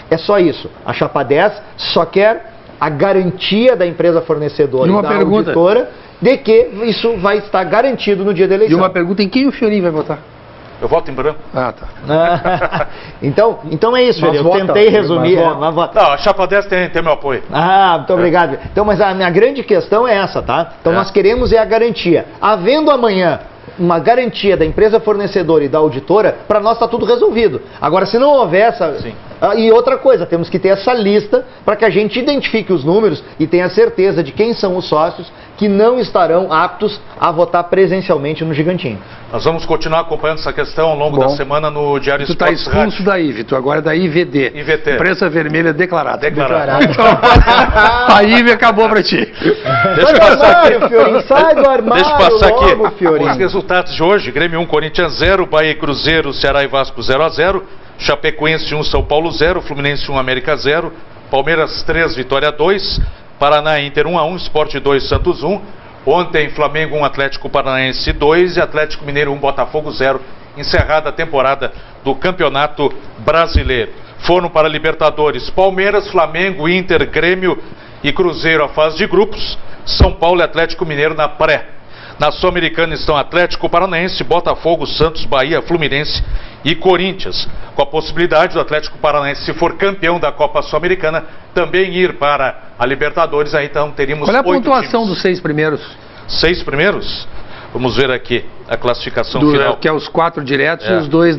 É só isso. A Chapa 10 só quer a garantia da empresa fornecedora e da auditora de que isso vai estar garantido no dia da eleição. E uma pergunta, em quem o Fiorinho vai votar? Eu voto em branco. Ah, tá. então é isso, Felipe. Eu tentei resumir. Não, a Chapa 10 tem meu apoio. Ah, muito obrigado. Então, mas a minha grande questão é essa, tá? Então nós queremos a garantia. Havendo amanhã uma garantia da empresa fornecedora e da auditora, para nós está tudo resolvido. Agora, se não houver essa... Sim. E outra coisa, temos que ter essa lista para que a gente identifique os números e tenha certeza de quem são os sócios que não estarão aptos a votar presencialmente no Gigantinho. Nós vamos continuar acompanhando essa questão ao longo da semana no Diário Tu está Esportes expulso Rádio. daí, Vitor. Agora é da IVD. IVT. Imprensa Vermelha Declarada. Declarado. Então, a IVE acabou para ti. Deixa eu passar aqui. Fiorinho, sai do armário. Deixa eu passar logo, aqui Fiorinho. os resultados de hoje. Grêmio 1, Corinthians 0, Bahia e Cruzeiro, Ceará e Vasco 0-0, Chapecoense 1, São Paulo 0, Fluminense 1, América 0, Palmeiras 3, Vitória 2, Paraná e Inter 1-1, Sport 2, Santos 1. Ontem, Flamengo 1, Atlético Paranaense 2 e Atlético Mineiro 1, Botafogo 0. Encerrada a temporada do Campeonato Brasileiro. Foram para Libertadores Palmeiras, Flamengo, Inter, Grêmio e Cruzeiro a fase de grupos. São Paulo e Atlético Mineiro na pré. Na Sul-Americana estão Atlético Paranaense, Botafogo, Santos, Bahia, Fluminense e Corinthians. Com a possibilidade do Atlético Paranaense, se for campeão da Copa Sul-Americana, também ir para a Libertadores. Aí então teríamos 8 Qual é a pontuação times. dos 6 primeiros? 6 primeiros? Vamos ver aqui a classificação final. Que é os 4 diretos e os dois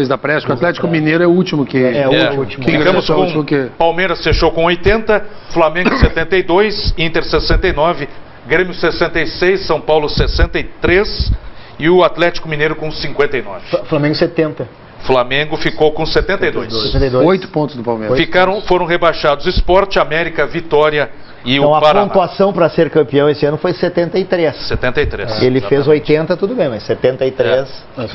da pré. Acho que o Atlético Mineiro é o último que... o último. Ficamos com Palmeiras fechou com 80, Flamengo 72, Inter 69, Grêmio 66, São Paulo 63 e o Atlético Mineiro com 59. Flamengo 70. Flamengo ficou com 72. 8 pontos do Palmeiras. Foram rebaixados Sport, América, Vitória e então, o Paraná. A pontuação para ser campeão esse ano foi 73. 73. Ele fez 80, tudo bem, mas 73...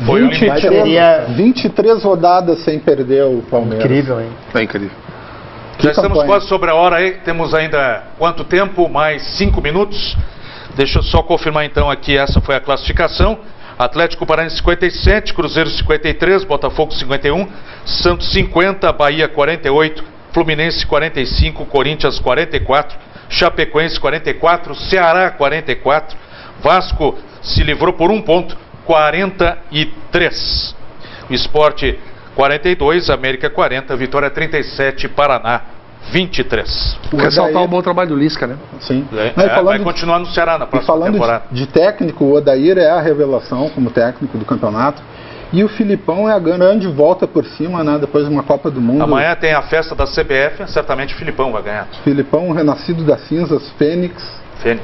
Foi o limite. Seria 23 rodadas sem perder o Palmeiras. Incrível, hein? É incrível. Já estamos quase sobre a hora aí, temos ainda quanto tempo? Mais 5 minutos. Deixa eu só confirmar então aqui, essa foi a classificação. Atlético Paranaense 57, Cruzeiro 53, Botafogo 51, Santos 50, Bahia 48, Fluminense 45, Corinthians 44, Chapecoense 44, Ceará 44, Vasco se livrou por 1 ponto, 43. O Sport 42, América 40, Vitória 37, Paraná 23. Ressaltar o bom trabalho do Lisca, né? Sim. Vai continuar no Ceará na próxima temporada. De técnico, o Odair é a revelação como técnico do campeonato. E o Filipão é a grande volta por cima, né? Depois de uma Copa do Mundo. Amanhã tem a festa da CBF, certamente o Filipão vai ganhar. Filipão, renascido das cinzas, Fênix.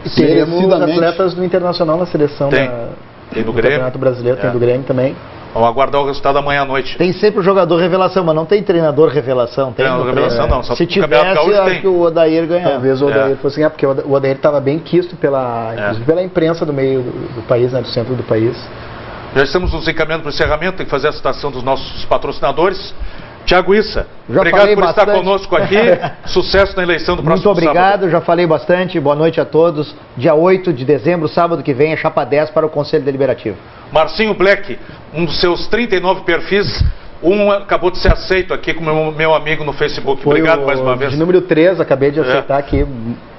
E teremos atletas do Internacional na seleção tem do Grêmio. Campeonato Brasileiro, tem do Grêmio também. Vamos aguardar o resultado amanhã à noite. Tem sempre o jogador revelação, mas não tem treinador revelação. Tem treinador revelação não. Só se tivesse, acho que o Odair ganhava. Talvez o Odair fosse ganhar, porque o Odair estava bem quisto inclusive pela imprensa do meio do país, né, do centro do país. Já estamos nos encaminhando para o encerramento, tem que fazer a citação dos nossos patrocinadores. Tiago Issa, obrigado por estar conosco aqui. Sucesso na eleição do próximo sábado. Muito obrigado, já falei bastante. Boa noite a todos. Dia 8 de dezembro, sábado que vem, é Chapa 10 para o Conselho Deliberativo. Marcinho Black, um dos seus 39 perfis, acabou de ser aceito aqui com meu amigo no Facebook. Obrigado mais uma vez. De número 3, acabei de aceitar aqui.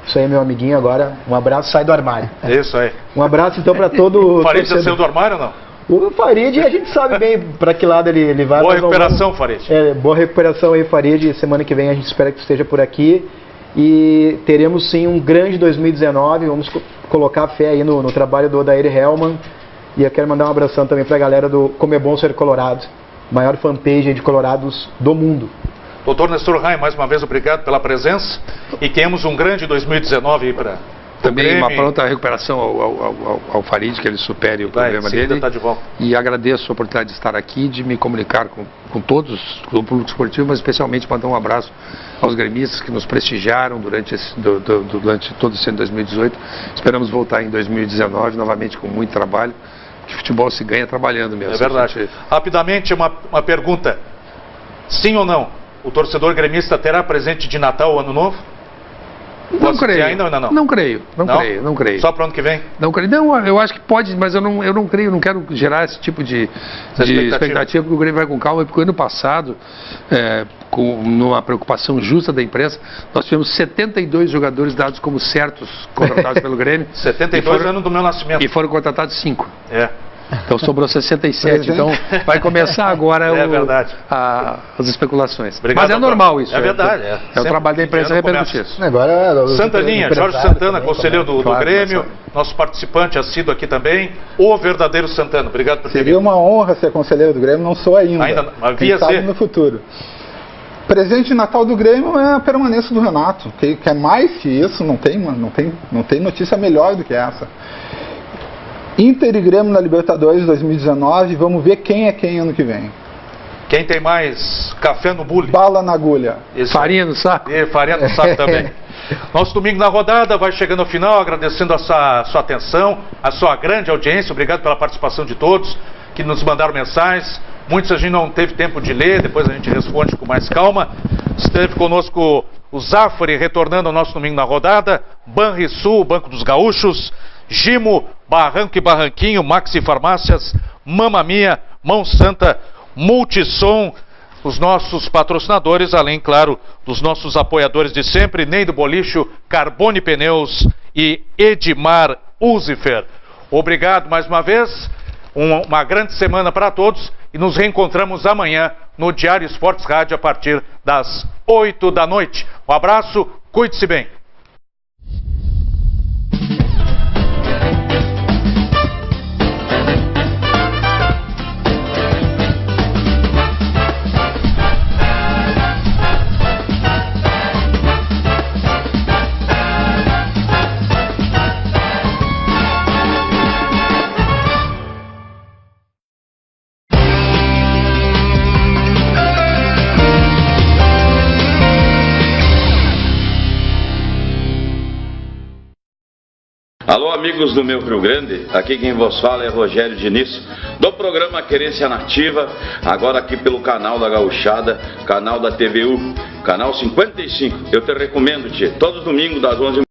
Isso aí, meu amiguinho, agora. Um abraço, sai do armário. Isso aí. Um abraço então para todo... O Farid já saiu do armário ou não? O Farid, a gente sabe bem para que lado ele vai. Boa recuperação, Farid. Boa recuperação aí, Farid. Semana que vem a gente espera que esteja por aqui. E teremos sim um grande 2019. Vamos colocar fé aí no trabalho do Odair Hellmann. E eu quero mandar um abração também para a galera do Como é Bom Ser Colorado, maior fanpage de colorados do mundo. Doutor Nestor Raim, mais uma vez obrigado pela presença e tenhamos um grande 2019 aí para... Também uma pronta recuperação ao Farid, que ele supere o problema dele. Tá de volta. E agradeço a oportunidade de estar aqui, de me comunicar com todos do público esportivo, mas especialmente mandar um abraço aos gremistas que nos prestigiaram durante todo esse ano de 2018. Esperamos voltar em 2019 novamente com muito trabalho, que futebol se ganha trabalhando mesmo. É verdade. Rapidamente, uma pergunta. Sim ou não? O torcedor gremista terá presente de Natal ou Ano Novo? Não creio. Ainda ou ainda não? Não creio. Só para o ano que vem? Não creio. Não, eu acho que pode, mas eu não creio, não quero gerar esse tipo de expectativa, porque o Grêmio vai com calma, porque o ano passado, numa preocupação justa da imprensa, nós tivemos 72 jogadores dados como certos, contratados pelo Grêmio. 72 anos do meu nascimento. E foram contratados 5. É. Então sobrou 67, então vai começar agora as especulações. Obrigado, mas é normal isso. É verdade. É o trabalho da imprensa repercutir isso. Agora, Santaninha, Jorge Santana, conselheiro do Grêmio, nosso participante assíduo aqui também, o verdadeiro Santana. Obrigado por ter vindo. Seria uma honra ser conselheiro do Grêmio, não sou ainda. Havia quem sabe no futuro. Presente de Natal do Grêmio é a permanência do Renato. Que é mais que isso, não tem notícia melhor do que essa. Inter e Grêmio na Libertadores 2019, vamos ver quem é quem ano que vem. Quem tem mais café no bule? Bala na agulha. Isso. Farinha no saco? E farinha no saco também. Nosso domingo na rodada vai chegando ao final, agradecendo a sua atenção, a sua grande audiência. Obrigado pela participação de todos que nos mandaram mensagens. Muitos a gente não teve tempo de ler, depois a gente responde com mais calma. Esteve conosco o Zafari, retornando ao nosso domingo na rodada. Banrisul, Banco dos Gaúchos. Gimo, Barranco e Barranquinho, Maxi Farmácias, Mamma Mia, Mão Santa, Multissom, os nossos patrocinadores, além, claro, dos nossos apoiadores de sempre, Ney do Bolicho, Carbone Pneus e Edmar Uzifer. Obrigado mais uma vez, uma grande semana para todos e nos reencontramos amanhã no Diário Esportes Rádio a partir das 8 da noite. Um abraço, cuide-se bem. Alô, amigos do meu Rio Grande, aqui quem vos fala é Rogério Diniz, do programa Querência Nativa, agora aqui pelo canal da Gaúchada, canal da TVU, canal 55. Eu te recomendo, tchê, todos os domingos das 11h.